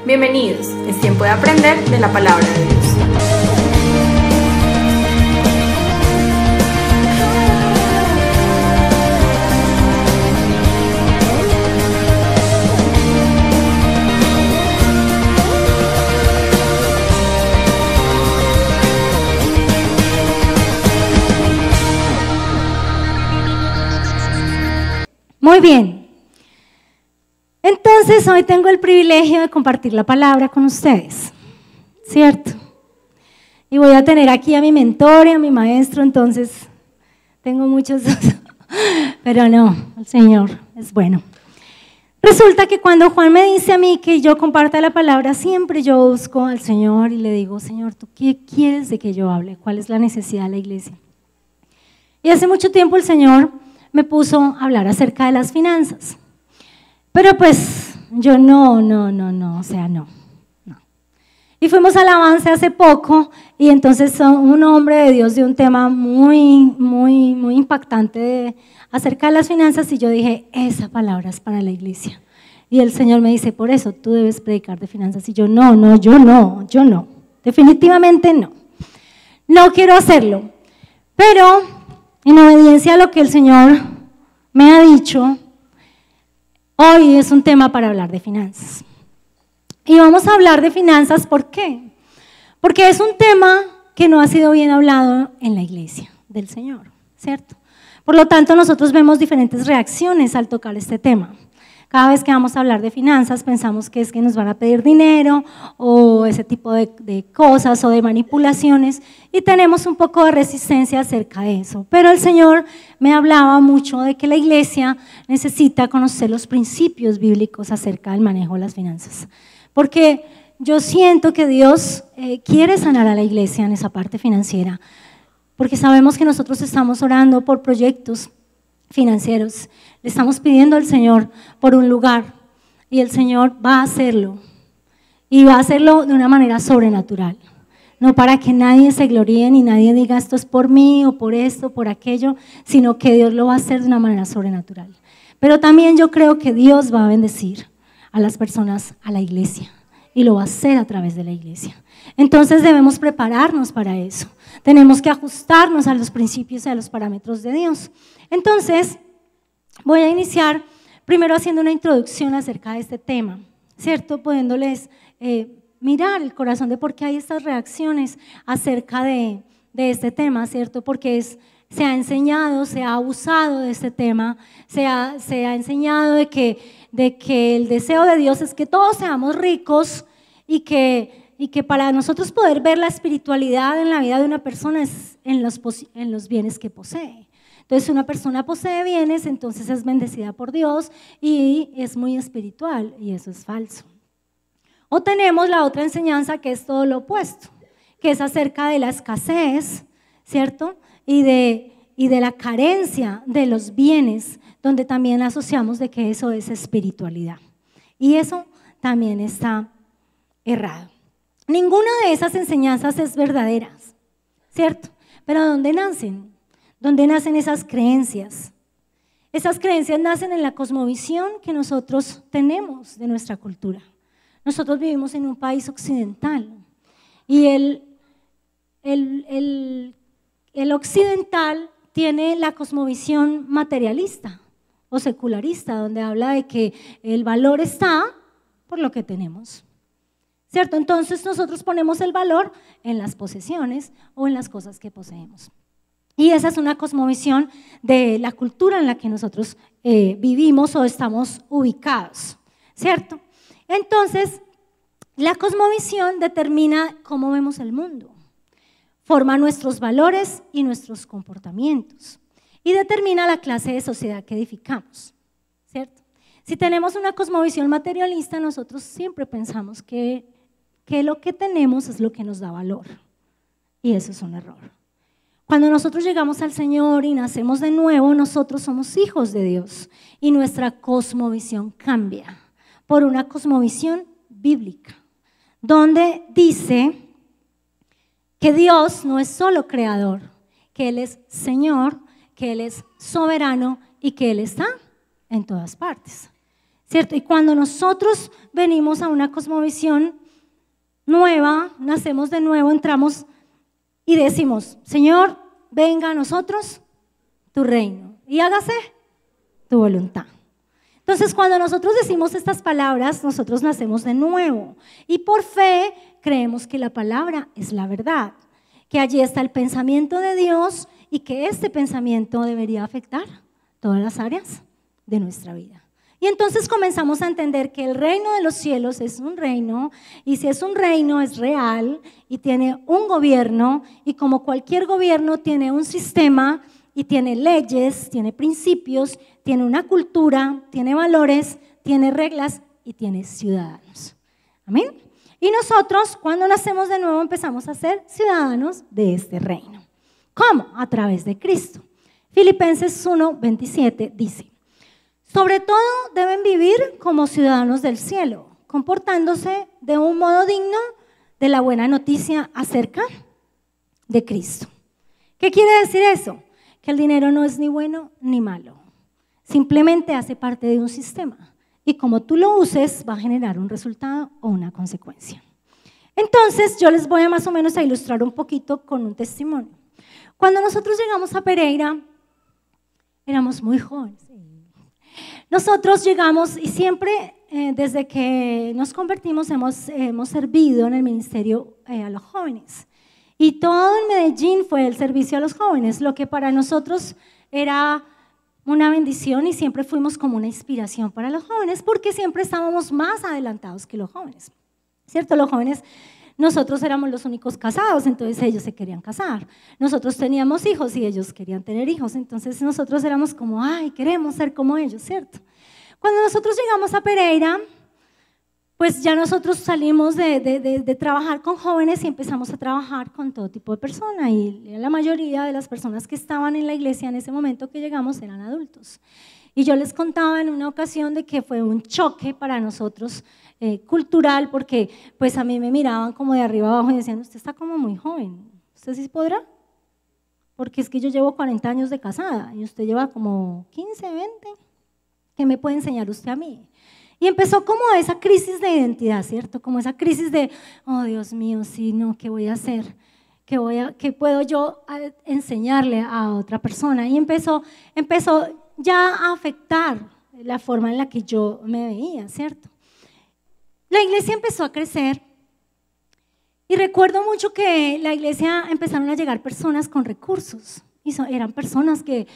Bienvenidos, es tiempo de aprender de la palabra de Dios. Muy bien. Entonces, hoy tengo el privilegio de compartir la palabra con ustedes, ¿cierto? Y voy a tener aquí a mi mentor y a mi maestro, entonces tengo muchos, pero no, el Señor es bueno. Resulta que cuando Juan me dice a mí que yo comparta la palabra, siempre yo busco al Señor y le digo, Señor, ¿tú qué quieres de que yo hable? ¿Cuál es la necesidad de la iglesia? Y hace mucho tiempo el Señor me puso a hablar acerca de las finanzas. Pero pues yo no. Y fuimos al avance hace poco y entonces un hombre de Dios dio un tema muy impactante acerca de las finanzas y yo dije, esa palabra es para la iglesia. Y el Señor me dice, por eso tú debes predicar de finanzas. Y yo no, definitivamente no. No quiero hacerlo. Pero en obediencia a lo que el Señor me ha dicho, hoy es un tema para hablar de finanzas. Y vamos a hablar de finanzas, ¿por qué? Porque es un tema que no ha sido bien hablado en la iglesia del Señor, ¿cierto? Por lo tanto, nosotros vemos diferentes reacciones al tocar este tema. Cada vez que vamos a hablar de finanzas pensamos que es que nos van a pedir dinero o ese tipo de cosas o de manipulaciones y tenemos un poco de resistencia acerca de eso. Pero el Señor me hablaba mucho de que la iglesia necesita conocer los principios bíblicos acerca del manejo de las finanzas. Porque yo siento que Dios quiere sanar a la iglesia en esa parte financiera. Porque sabemos que nosotros estamos orando por proyectos financieros. Le estamos pidiendo al Señor por un lugar y el Señor va a hacerlo y va a hacerlo de una manera sobrenatural, no para que nadie se gloríe ni nadie diga esto es por mí o por esto, por aquello, sino que Dios lo va a hacer de una manera sobrenatural. Pero también yo creo que Dios va a bendecir a las personas, a la iglesia y lo va a hacer a través de la iglesia. Entonces debemos prepararnos para eso, tenemos que ajustarnos a los principios y a los parámetros de Dios. Entonces, voy a iniciar primero haciendo una introducción acerca de este tema, ¿cierto? Pudiéndoles mirar el corazón de por qué hay estas reacciones acerca de este tema, ¿cierto? Porque se ha enseñado, se ha abusado de este tema, se ha enseñado de que el deseo de Dios es que todos seamos ricos y que para nosotros poder ver la espiritualidad en la vida de una persona es en los bienes que posee. Entonces, si una persona posee bienes, entonces es bendecida por Dios y es muy espiritual, y eso es falso. O tenemos la otra enseñanza que es todo lo opuesto, que es acerca de la escasez, ¿cierto? Y de la carencia de los bienes, donde también asociamos de que eso es espiritualidad. Y eso también está errado. Ninguna de esas enseñanzas es verdadera, ¿cierto? Pero ¿dónde nacen? ¿Dónde nacen esas creencias? Esas creencias nacen en la cosmovisión que nosotros tenemos de nuestra cultura. Nosotros vivimos en un país occidental y el occidental tiene la cosmovisión materialista o secularista, donde habla de que el valor está por lo que tenemos, ¿cierto? Entonces nosotros ponemos el valor en las posesiones o en las cosas que poseemos. Y esa es una cosmovisión de la cultura en la que nosotros vivimos o estamos ubicados, ¿cierto? Entonces, la cosmovisión determina cómo vemos el mundo, forma nuestros valores y nuestros comportamientos y determina la clase de sociedad que edificamos, ¿cierto? Si tenemos una cosmovisión materialista, nosotros siempre pensamos que lo que tenemos es lo que nos da valor, y eso es un error. Cuando nosotros llegamos al Señor y nacemos de nuevo, nosotros somos hijos de Dios y nuestra cosmovisión cambia por una cosmovisión bíblica, donde dice que Dios no es solo creador, que Él es Señor, que Él es soberano y que Él está en todas partes. ¿cierto? Y cuando nosotros venimos a una cosmovisión nueva, nacemos de nuevo, entramos y decimos, Señor, venga a nosotros tu reino y hágase tu voluntad. Entonces, cuando nosotros decimos estas palabras, nosotros nacemos de nuevo y por fe creemos que la palabra es la verdad, que allí está el pensamiento de Dios y que este pensamiento debería afectar todas las áreas de nuestra vida. Y entonces comenzamos a entender que el reino de los cielos es un reino, y si es un reino es real y tiene un gobierno, y como cualquier gobierno tiene un sistema y tiene leyes, tiene principios, tiene una cultura, tiene valores, tiene reglas y tiene ciudadanos. Amén. Y nosotros, cuando nacemos de nuevo, empezamos a ser ciudadanos de este reino. ¿Cómo? A través de Cristo. Filipenses 1:27 dice, sobre todo deben vivir como ciudadanos del cielo, comportándose de un modo digno de la buena noticia acerca de Cristo. ¿Qué quiere decir eso? Que el dinero no es ni bueno ni malo, simplemente hace parte de un sistema y como tú lo uses va a generar un resultado o una consecuencia. Entonces yo les voy a más o menos a ilustrar un poquito con un testimonio. Cuando nosotros llegamos a Pereira, éramos muy jóvenes. Nosotros llegamos y siempre, desde que nos convertimos, hemos servido en el ministerio a los jóvenes. Y todo en Medellín fue el servicio a los jóvenes, lo que para nosotros era una bendición y siempre fuimos como una inspiración para los jóvenes porque siempre estábamos más adelantados que los jóvenes, ¿cierto? Los jóvenes, nosotros éramos los únicos casados, entonces ellos se querían casar. Nosotros teníamos hijos y ellos querían tener hijos, entonces nosotros éramos como, ay, queremos ser como ellos, ¿cierto? Cuando nosotros llegamos a Pereira, pues ya nosotros salimos de trabajar con jóvenes y empezamos a trabajar con todo tipo de personas y la mayoría de las personas que estaban en la iglesia en ese momento que llegamos eran adultos. Y yo les contaba en una ocasión de que fue un choque para nosotros cultural porque pues a mí me miraban como de arriba abajo y decían, usted está como muy joven, ¿usted sí podrá? Porque es que yo llevo 40 años de casada y usted lleva como 15, 20, ¿qué me puede enseñar usted a mí? Y empezó como esa crisis de identidad, ¿cierto? Como esa crisis de, oh Dios mío, sí, no, ¿qué voy a hacer? ¿Qué puedo yo enseñarle a otra persona? Y empezó ya a afectar la forma en la que yo me veía, ¿cierto? La iglesia empezó a crecer y recuerdo mucho que la iglesia empezaron a llegar personas con recursos y eran personas que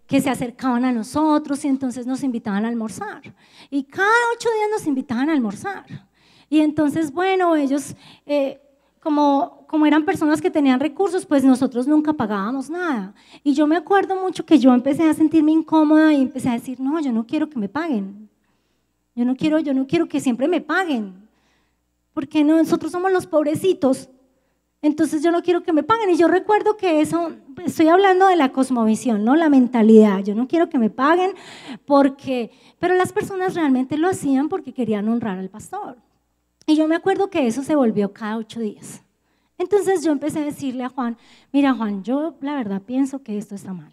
se acercaban a nosotros y entonces nos invitaban a almorzar. Y cada 8 días nos invitaban a almorzar. Y entonces, bueno, ellos, como eran personas que tenían recursos, pues nosotros nunca pagábamos nada. Y yo me acuerdo mucho que yo empecé a sentirme incómoda y empecé a decir, no, yo no quiero que me paguen. Yo no quiero que siempre me paguen. Porque nosotros somos los pobrecitos. Entonces yo no quiero que me paguen y yo recuerdo que eso, estoy hablando de la cosmovisión, ¿no? La mentalidad, yo no quiero que me paguen pero las personas realmente lo hacían porque querían honrar al pastor. Y yo me acuerdo que eso se volvió cada 8 días. Entonces yo empecé a decirle a Juan, mira Juan, yo la verdad pienso que esto está mal.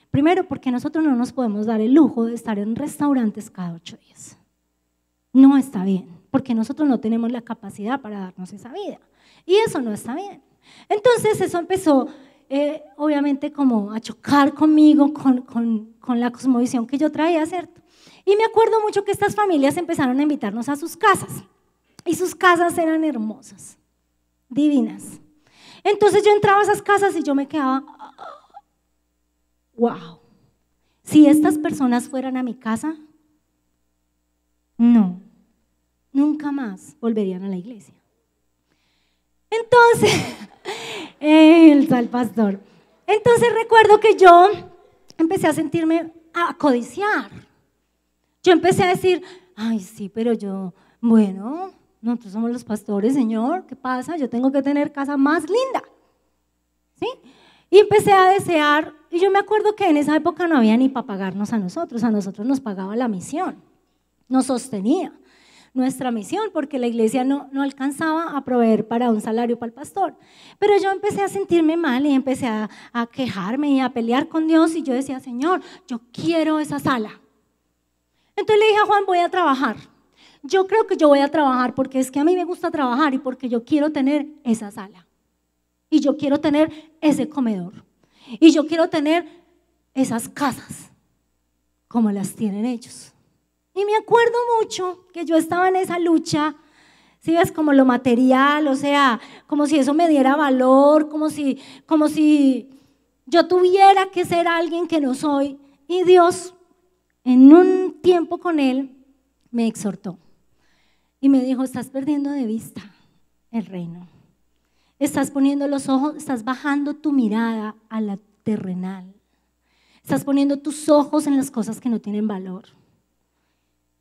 Primero porque nosotros no nos podemos dar el lujo de estar en restaurantes cada 8 días. No está bien, porque nosotros no tenemos la capacidad para darnos esa vida. Y eso no está bien. Entonces eso empezó obviamente como a chocar conmigo, con la cosmovisión que yo traía, ¿cierto? Y me acuerdo mucho que estas familias empezaron a invitarnos a sus casas. Y sus casas eran hermosas, divinas. Entonces yo entraba a esas casas y yo me quedaba, wow, si estas personas fueran a mi casa, no, nunca más volverían a la iglesia. Entonces, el tal pastor. Entonces recuerdo que yo empecé a sentirme a codiciar. Yo empecé a decir, ay sí, pero yo, bueno, nosotros somos los pastores, Señor, ¿qué pasa? Yo tengo que tener casa más linda, ¿sí? Y empecé a desear, y yo me acuerdo que en esa época no había ni para pagarnos a nosotros nos pagaba la misión, nos sostenía nuestra misión, porque la iglesia no alcanzaba a proveer para un salario para el pastor. Pero yo empecé a sentirme mal y empecé a quejarme y a pelear con Dios y yo decía, Señor, yo quiero esa sala. Entonces le dije a Juan, voy a trabajar. Yo creo que yo voy a trabajar porque es que a mí me gusta trabajar y porque yo quiero tener esa sala. Y yo quiero tener ese comedor. Y yo quiero tener esas casas como las tienen ellos. Y me acuerdo mucho que yo estaba en esa lucha, si ves, como lo material, o sea, como si eso me diera valor, como si yo tuviera que ser alguien que no soy. Y Dios, en un tiempo con Él, me exhortó y me dijo, estás perdiendo de vista el reino. Estás poniendo los ojos, estás bajando tu mirada a la terrenal. Estás poniendo tus ojos en las cosas que no tienen valor.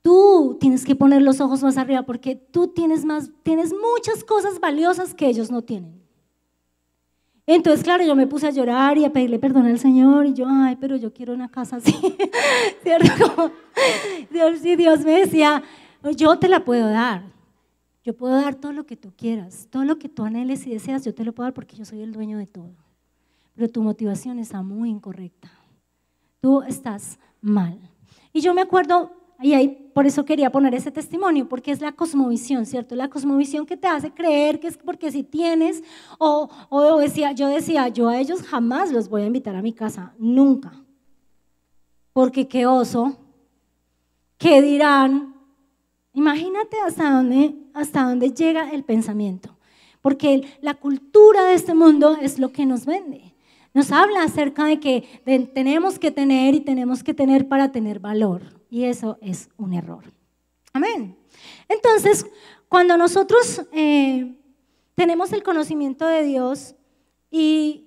Tú tienes que poner los ojos más arriba porque tú tienes muchas cosas valiosas que ellos no tienen. Entonces, claro, yo me puse a llorar y a pedirle perdón al Señor y yo, ay, pero yo quiero una casa así, ¿cierto? Dios me decía, yo te la puedo dar. Yo puedo dar todo lo que tú quieras, todo lo que tú anheles y deseas, yo te lo puedo dar porque yo soy el dueño de todo. Pero tu motivación está muy incorrecta. Tú estás mal. Y yo me acuerdo, y ahí por eso quería poner ese testimonio, porque es la cosmovisión, ¿cierto? La cosmovisión que te hace creer que es porque si tienes, yo decía, yo a ellos jamás los voy a invitar a mi casa, nunca. Porque qué oso, qué dirán. Imagínate hasta dónde llega el pensamiento, porque la cultura de este mundo es lo que nos vende. Nos habla acerca de que tenemos que tener y tenemos que tener para tener valor, y eso es un error. Amén. Entonces, cuando nosotros tenemos el conocimiento de Dios y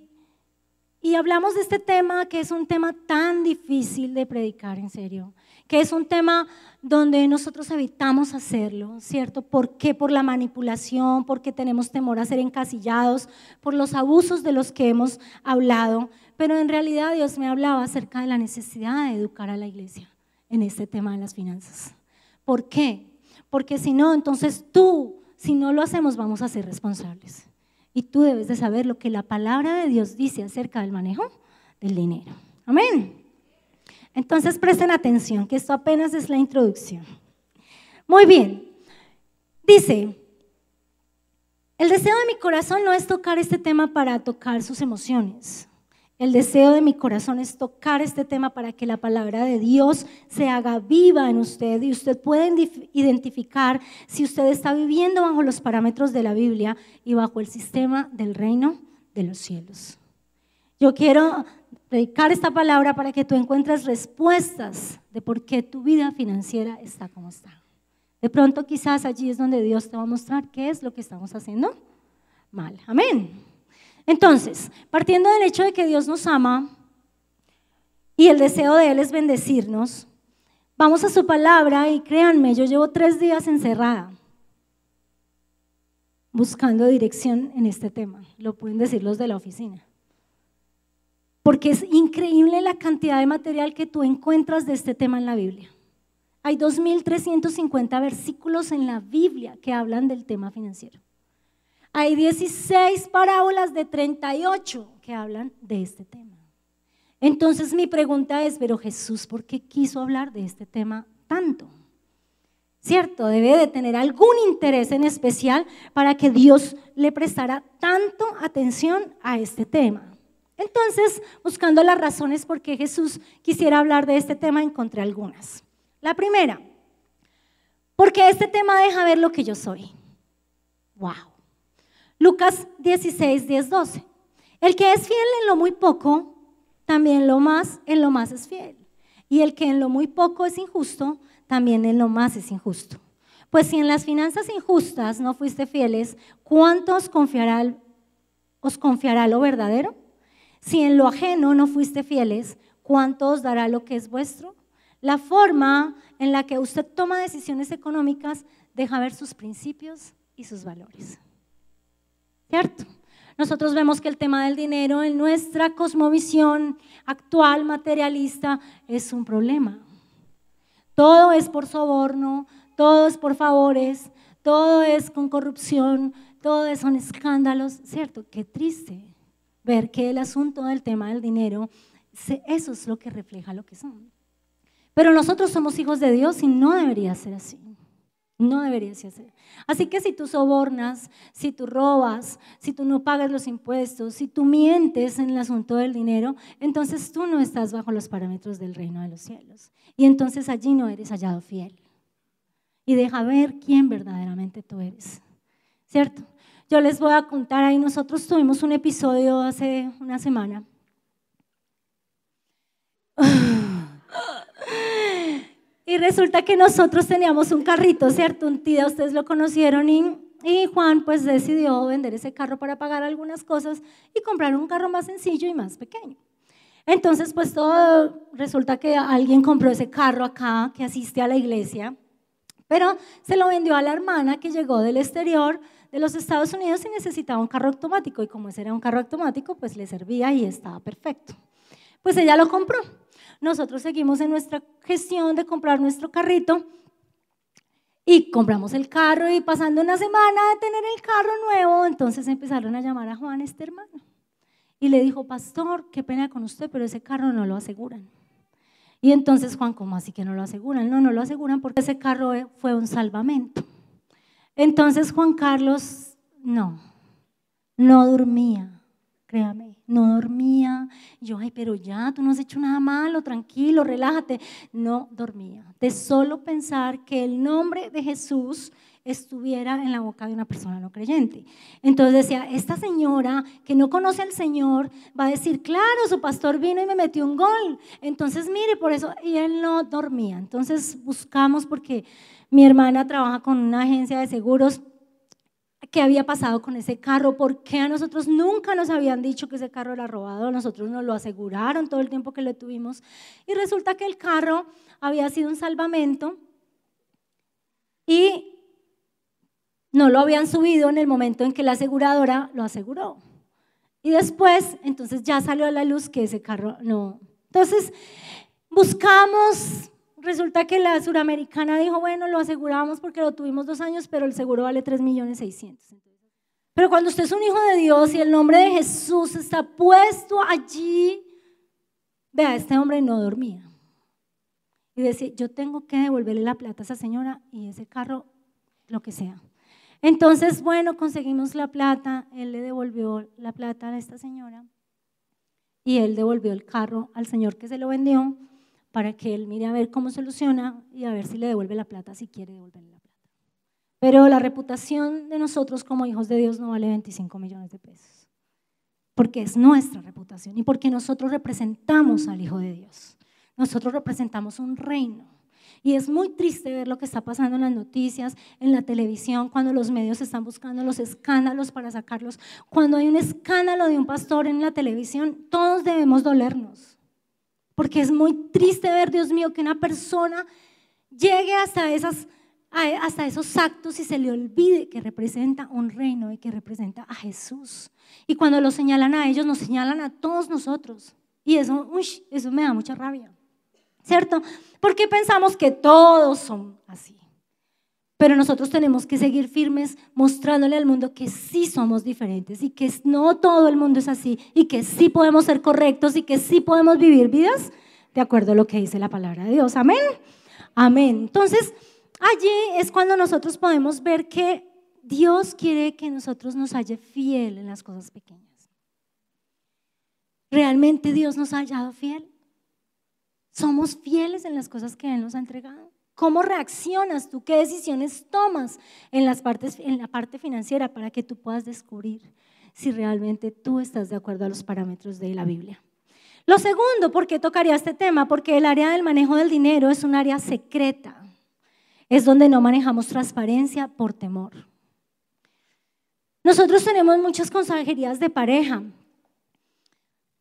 hablamos de este tema, que es un tema tan difícil de predicar, en serio, que es un tema donde nosotros evitamos hacerlo, ¿cierto? ¿Por qué? Por la manipulación, porque tenemos temor a ser encasillados, por los abusos de los que hemos hablado, pero en realidad Dios me hablaba acerca de la necesidad de educar a la iglesia en este tema de las finanzas. ¿Por qué? Porque si no, entonces si no lo hacemos, vamos a ser responsables. Y tú debes de saber lo que la palabra de Dios dice acerca del manejo del dinero. Amén. Entonces presten atención, que esto apenas es la introducción. Muy bien. Dice, el deseo de mi corazón no es tocar este tema para tocar sus emociones. El deseo de mi corazón es tocar este tema para que la palabra de Dios se haga viva en usted y usted pueda identificar si usted está viviendo bajo los parámetros de la Biblia y bajo el sistema del reino de los cielos. Yo quiero predicar esta palabra para que tú encuentres respuestas de por qué tu vida financiera está como está. De pronto quizás allí es donde Dios te va a mostrar qué es lo que estamos haciendo mal. Amén. Entonces, partiendo del hecho de que Dios nos ama y el deseo de Él es bendecirnos, vamos a su palabra y créanme, yo llevo 3 días encerrada buscando dirección en este tema, lo pueden decir los de la oficina. Porque es increíble la cantidad de material que tú encuentras de este tema en la Biblia. Hay 2.350 versículos en la Biblia que hablan del tema financiero. Hay 16 parábolas de 38 que hablan de este tema. Entonces mi pregunta es, pero Jesús, ¿por qué quiso hablar de este tema tanto? ¿Cierto? Debe de tener algún interés en especial para que Dios le prestara tanto atención a este tema. Entonces, buscando las razones por qué Jesús quisiera hablar de este tema, encontré algunas. La primera, porque este tema deja ver lo que yo soy. ¡Wow! Lucas 16, 10, 12. El que es fiel en lo muy poco, también en lo más es fiel. Y el que en lo muy poco es injusto, también en lo más es injusto. Pues si en las finanzas injustas no fuiste fieles, ¿cuánto os confiará lo verdadero? Si en lo ajeno no fuiste fieles, ¿cuánto os dará lo que es vuestro? La forma en la que usted toma decisiones económicas deja ver sus principios y sus valores. ¿Cierto? Nosotros vemos que el tema del dinero en nuestra cosmovisión actual materialista es un problema. Todo es por soborno, todo es por favores, todo es con corrupción, todo son escándalos, ¿cierto? Qué triste ver que el asunto del tema del dinero, eso es lo que refleja lo que son. Pero nosotros somos hijos de Dios y no debería ser así. No debería ser así. Así que si tú sobornas, si tú robas, si tú no pagas los impuestos, si tú mientes en el asunto del dinero, entonces tú no estás bajo los parámetros del reino de los cielos. Y entonces allí no eres hallado fiel. Y deja ver quién verdaderamente tú eres. ¿Cierto? Yo les voy a contar ahí, nosotros tuvimos un episodio hace una semana. Y resulta que nosotros teníamos un carrito, ¿cierto? Un día ustedes lo conocieron y Juan pues decidió vender ese carro para pagar algunas cosas y comprar un carro más sencillo y más pequeño. Entonces pues todo, resulta que alguien compró ese carro acá que asiste a la iglesia, pero se lo vendió a la hermana que llegó del exterior de los Estados Unidos y necesitaba un carro automático y como ese era un carro automático pues le servía y estaba perfecto. Pues ella lo compró. Nosotros seguimos en nuestra gestión de comprar nuestro carrito y compramos el carro y pasando una semana de tener el carro nuevo, entonces empezaron a llamar a Juan, este hermano, y le dijo, pastor, qué pena con usted, pero ese carro no lo aseguran. Y entonces Juan, ¿cómo así que no lo aseguran? No lo aseguran porque ese carro fue un salvamento. Entonces Juan Carlos, no dormía. Créame, no dormía. Yo, ay, pero ya, tú no has hecho nada malo, tranquilo, relájate. No dormía. De solo pensar que el nombre de Jesús estuviera en la boca de una persona no creyente. Entonces decía, esta señora que no conoce al Señor va a decir, claro, su pastor vino y me metió un gol. Entonces, mire, por eso, y él no dormía. Entonces buscamos porque mi hermana trabaja con una agencia de seguros. ¿Qué había pasado con ese carro? ¿Por qué a nosotros nunca nos habían dicho que ese carro era robado? Nosotros nos lo aseguraron todo el tiempo que lo tuvimos. Y resulta que el carro había sido un salvamento y no lo habían subido en el momento en que la aseguradora lo aseguró. Y después, entonces ya salió a la luz que ese carro no. Entonces, buscamos. Resulta que la suramericana dijo, bueno, lo aseguramos porque lo tuvimos 2 años, pero el seguro vale 3.600.000. Pero cuando usted es un hijo de Dios y el nombre de Jesús está puesto allí, vea, este hombre no dormía. Y decía, yo tengo que devolverle la plata a esa señora y ese carro, lo que sea. Entonces, bueno, conseguimos la plata, él le devolvió la plata a esta señora y él devolvió el carro al señor que se lo vendió, para que él mire a ver cómo soluciona y a ver si le devuelve la plata, si quiere devolverle la plata. Pero la reputación de nosotros como hijos de Dios no vale 25 millones de pesos, porque es nuestra reputación y porque nosotros representamos al Hijo de Dios. Nosotros representamos un reino. Y es muy triste ver lo que está pasando en las noticias, en la televisión, cuando los medios están buscando los escándalos para sacarlos. Cuando hay un escándalo de un pastor en la televisión, todos debemos dolernos. Porque es muy triste ver, Dios mío, que una persona llegue hasta esos actos y se le olvide que representa un reino y que representa a Jesús. Y cuando lo señalan a ellos, nos señalan a todos nosotros. Y eso me da mucha rabia, ¿cierto? Porque pensamos que todos son así. Pero nosotros tenemos que seguir firmes mostrándole al mundo que sí somos diferentes y que no todo el mundo es así y que sí podemos ser correctos y que sí podemos vivir vidas de acuerdo a lo que dice la palabra de Dios. Amén. Amén. Entonces, allí es cuando nosotros podemos ver que Dios quiere que nosotros nos halle fiel en las cosas pequeñas. ¿Realmente Dios nos ha hallado fiel? ¿Somos fieles en las cosas que Él nos ha entregado? ¿Cómo reaccionas tú? ¿Qué decisiones tomas en la parte financiera para que tú puedas descubrir si realmente tú estás de acuerdo a los parámetros de la Biblia? Lo segundo, ¿por qué tocaría este tema? Porque el área del manejo del dinero es un área secreta. Es donde no manejamos transparencia por temor. Nosotros tenemos muchas consejerías de pareja,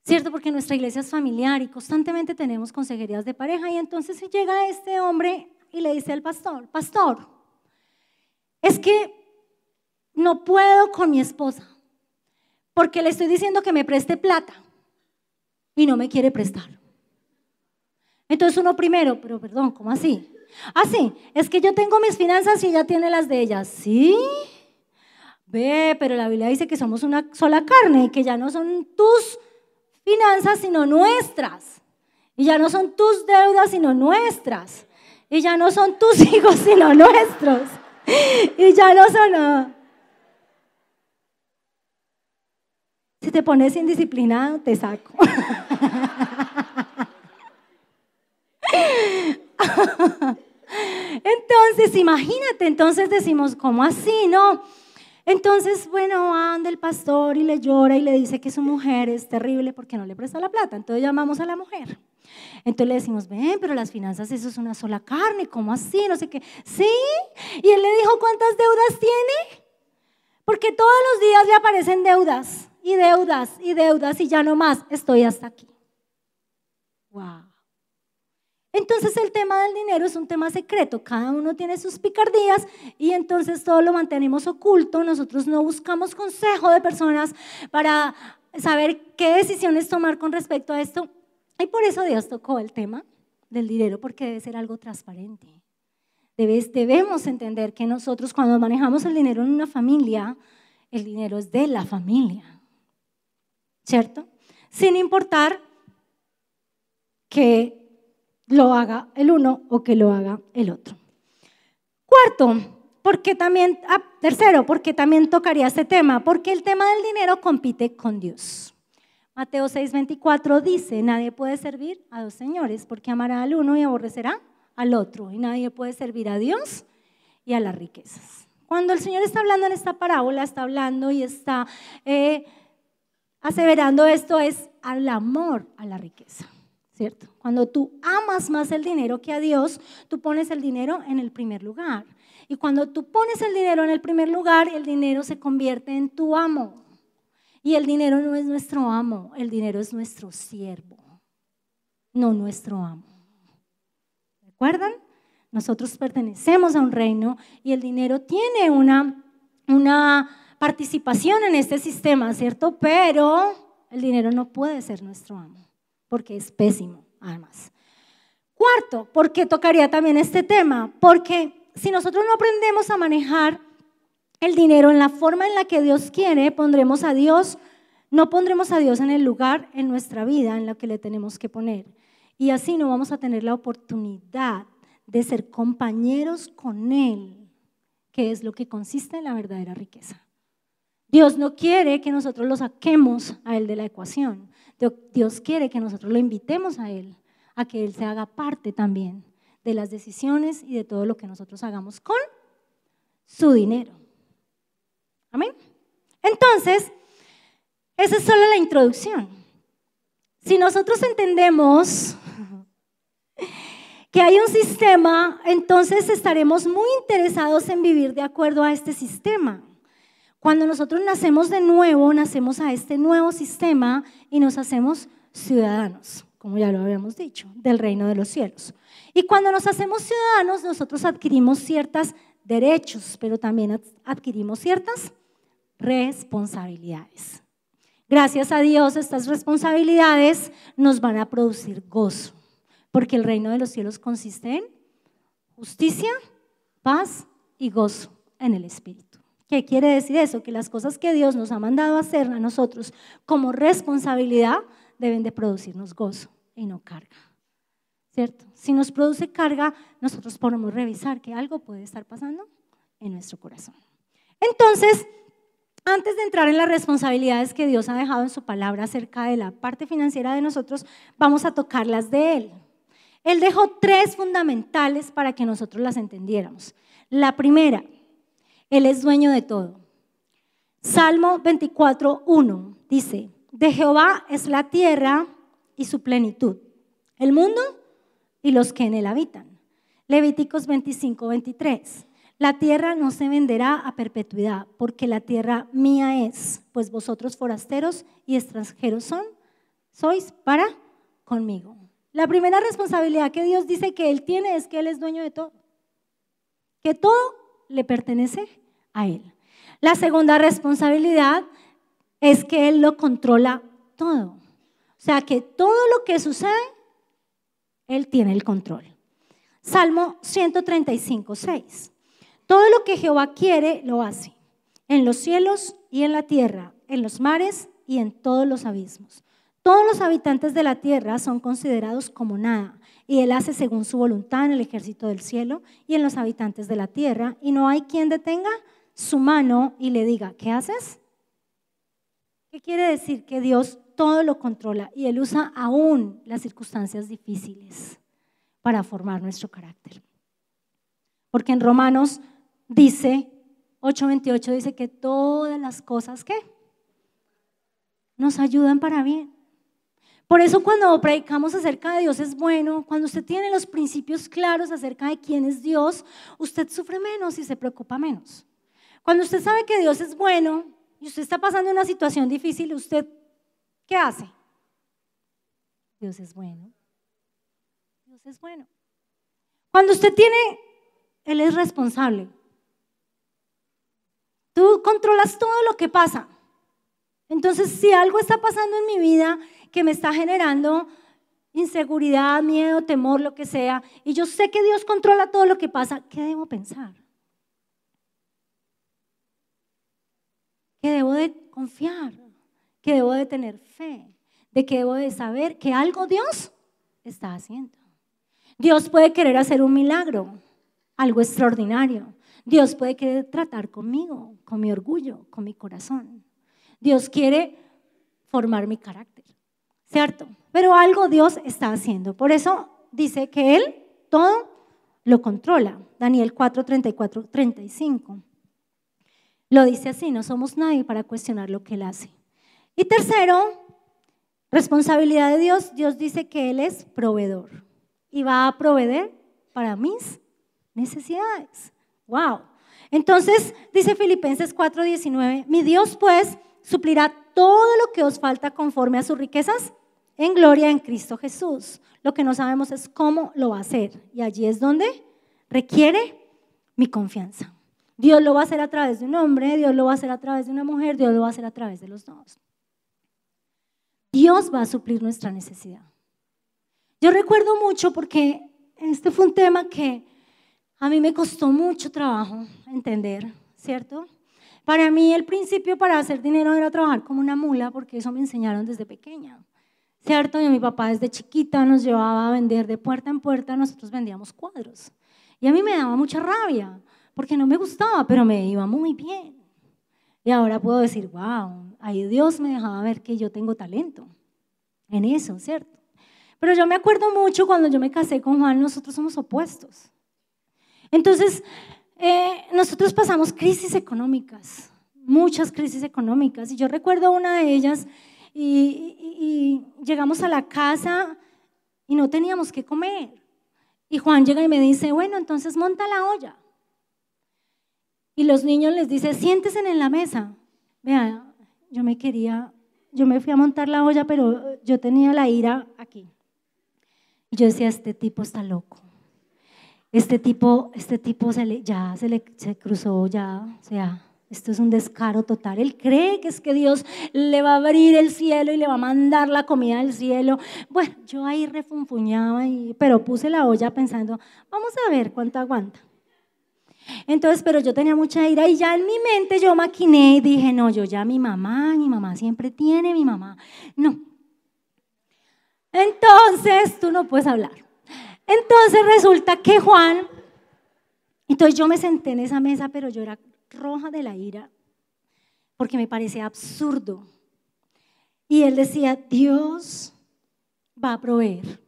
¿cierto? Porque nuestra iglesia es familiar y constantemente tenemos consejerías de pareja y entonces llega este hombre y le dice al pastor, pastor, es que no puedo con mi esposa porque le estoy diciendo que me preste plata y no me quiere prestar. Entonces uno primero, pero perdón, ¿cómo así? Así, es que yo tengo mis finanzas y ella tiene las de ella. ¿Sí? Ve, pero la Biblia dice que somos una sola carne y que ya no son tus finanzas sino nuestras. Y ya no son tus deudas, sino nuestras. Y ya no son tus hijos, sino nuestros. Y ya no son... Si te pones indisciplinado, te saco. Entonces, imagínate, entonces decimos, ¿cómo así? No. Entonces, bueno, anda el pastor y le llora y le dice que su mujer es terrible porque no le presta la plata. Entonces llamamos a la mujer. Entonces le decimos, ven, pero las finanzas, eso es una sola carne, ¿cómo así? No sé qué. ¿Sí? Y él le dijo, ¿cuántas deudas tiene? Porque todos los días le aparecen deudas y deudas y deudas y ya no más, estoy hasta aquí. Wow. Entonces el tema del dinero es un tema secreto, cada uno tiene sus picardías y entonces todo lo mantenemos oculto, nosotros no buscamos consejo de personas para saber qué decisiones tomar con respecto a esto y por eso Dios tocó el tema del dinero porque debe ser algo transparente. Debemos entender que nosotros cuando manejamos el dinero en una familia, el dinero es de la familia, ¿cierto? Sin importar que lo haga el uno o que lo haga el otro. Tercero, porque también tocaría este tema, porque el tema del dinero compite con Dios. Mateo 6:24 dice, nadie puede servir a dos señores, porque amará al uno y aborrecerá al otro, y nadie puede servir a Dios y a las riquezas. Cuando el Señor está hablando en esta parábola, está hablando y está aseverando esto es al amor a la riqueza. ¿Cierto? Cuando tú amas más el dinero que a Dios, tú pones el dinero en el primer lugar. Y cuando tú pones el dinero en el primer lugar, el dinero se convierte en tu amo. Y el dinero no es nuestro amo, el dinero es nuestro siervo, no nuestro amo. ¿Recuerdan? Nosotros pertenecemos a un reino y el dinero tiene una participación en este sistema, ¿cierto? Pero el dinero no puede ser nuestro amo. Porque es pésimo, además. Cuarto, ¿por qué tocaría también este tema? Porque si nosotros no aprendemos a manejar el dinero en la forma en la que Dios quiere, no pondremos a Dios en el lugar en nuestra vida en la que le tenemos que poner. Y así no vamos a tener la oportunidad de ser compañeros con Él, que es lo que consiste en la verdadera riqueza. Dios no quiere que nosotros lo saquemos a Él de la ecuación. Dios quiere que nosotros lo invitemos a Él, a que Él se haga parte también de las decisiones y de todo lo que nosotros hagamos con su dinero. Amén. Entonces, esa es solo la introducción. Si nosotros entendemos que hay un sistema, entonces estaremos muy interesados en vivir de acuerdo a este sistema. Cuando nosotros nacemos de nuevo, nacemos a este nuevo sistema y nos hacemos ciudadanos, como ya lo habíamos dicho, del reino de los cielos. Y cuando nos hacemos ciudadanos, nosotros adquirimos ciertos derechos, pero también adquirimos ciertas responsabilidades. Gracias a Dios, estas responsabilidades nos van a producir gozo, porque el reino de los cielos consiste en justicia, paz y gozo en el Espíritu. ¿Qué quiere decir eso? Que las cosas que Dios nos ha mandado a hacer a nosotros como responsabilidad deben de producirnos gozo y no carga, ¿cierto? Si nos produce carga, nosotros podemos revisar que algo puede estar pasando en nuestro corazón. Entonces, antes de entrar en las responsabilidades que Dios ha dejado en su palabra acerca de la parte financiera de nosotros, vamos a tocar las de Él. Él dejó 3 fundamentales para que nosotros las entendiéramos. La primera, Él es dueño de todo. Salmo 24:1 dice, de Jehová es la tierra y su plenitud, el mundo y los que en él habitan. Levíticos 25:23, la tierra no se venderá a perpetuidad, porque la tierra mía es, pues vosotros forasteros y extranjeros sois para conmigo. La primera responsabilidad que Dios dice que Él tiene es que Él es dueño de todo, que todo le pertenece a Él. La segunda responsabilidad es que Él lo controla todo. O sea que todo lo que sucede, Él tiene el control. Salmo 135:6. Todo lo que Jehová quiere, lo hace, en los cielos y en la tierra, en los mares y en todos los abismos. Todos los habitantes de la tierra son considerados como nada, y Él hace según su voluntad en el ejército del cielo y en los habitantes de la tierra, y no hay quien detenga su mano y le diga, ¿qué haces? ¿Qué quiere decir? Que Dios todo lo controla y Él usa aún las circunstancias difíciles para formar nuestro carácter. Porque en Romanos dice, 8:28 dice que todas las cosas ¿qué? Nos ayudan para bien. Por eso cuando predicamos acerca de Dios es bueno, cuando usted tiene los principios claros acerca de quién es Dios, usted sufre menos y se preocupa menos. Cuando usted sabe que Dios es bueno y usted está pasando una situación difícil, ¿usted qué hace? Dios es bueno. Dios es bueno. Cuando usted tiene, Él es responsable. Tú controlas todo lo que pasa. Entonces, si algo está pasando en mi vida que me está generando inseguridad, miedo, temor, lo que sea, y yo sé que Dios controla todo lo que pasa, ¿qué debo pensar? Que debo de confiar, que debo de tener fe, de que debo de saber que algo Dios está haciendo. Dios puede querer hacer un milagro, algo extraordinario. Dios puede querer tratar conmigo, con mi orgullo, con mi corazón. Dios quiere formar mi carácter, ¿cierto? Pero algo Dios está haciendo. Por eso dice que Él todo lo controla. Daniel 4:34-35. Lo dice así, no somos nadie para cuestionar lo que Él hace. Y tercero, responsabilidad de Dios. Dios dice que Él es proveedor y va a proveer para mis necesidades. ¡Wow! Entonces dice Filipenses 4:19, mi Dios pues suplirá todo lo que os falta conforme a sus riquezas en gloria en Cristo Jesús. Lo que no sabemos es cómo lo va a hacer y allí es donde requiere mi confianza. Dios lo va a hacer a través de un hombre, Dios lo va a hacer a través de una mujer, Dios lo va a hacer a través de los dos. Dios va a suplir nuestra necesidad. Yo recuerdo mucho porque este fue un tema que a mí me costó mucho trabajo entender, ¿cierto? Para mí el principio para hacer dinero era trabajar como una mula porque eso me enseñaron desde pequeña, ¿cierto? Y mi papá desde chiquita nos llevaba a vender de puerta en puerta, nosotros vendíamos cuadros. Y a mí me daba mucha rabia porque no me gustaba, pero me iba muy bien. Y ahora puedo decir, wow, ahí Dios me dejaba ver que yo tengo talento en eso, ¿cierto? Pero yo me acuerdo mucho cuando yo me casé con Juan, nosotros somos opuestos. Entonces, nosotros pasamos crisis económicas, muchas crisis económicas. Y yo recuerdo una de ellas y llegamos a la casa y no teníamos qué comer. Y Juan llega y me dice, bueno, entonces monta la olla. Y los niños les dice, siéntense en la mesa. Vea, yo me fui a montar la olla, pero yo tenía la ira aquí. Y yo decía, este tipo está loco. Este tipo se cruzó ya, o sea, esto es un descaro total. Él cree que es que Dios le va a abrir el cielo y le va a mandar la comida del cielo. Bueno, yo ahí refunfuñaba, pero puse la olla pensando, vamos a ver cuánto aguanta. Entonces, pero yo tenía mucha ira y ya en mi mente yo maquiné y dije, no, yo ya mi mamá siempre tiene, mi mamá, no. Entonces, tú no puedes hablar. Entonces resulta que Juan, entonces yo me senté en esa mesa, pero yo era roja de la ira, porque me parecía absurdo. Y él decía, Dios va a proveer,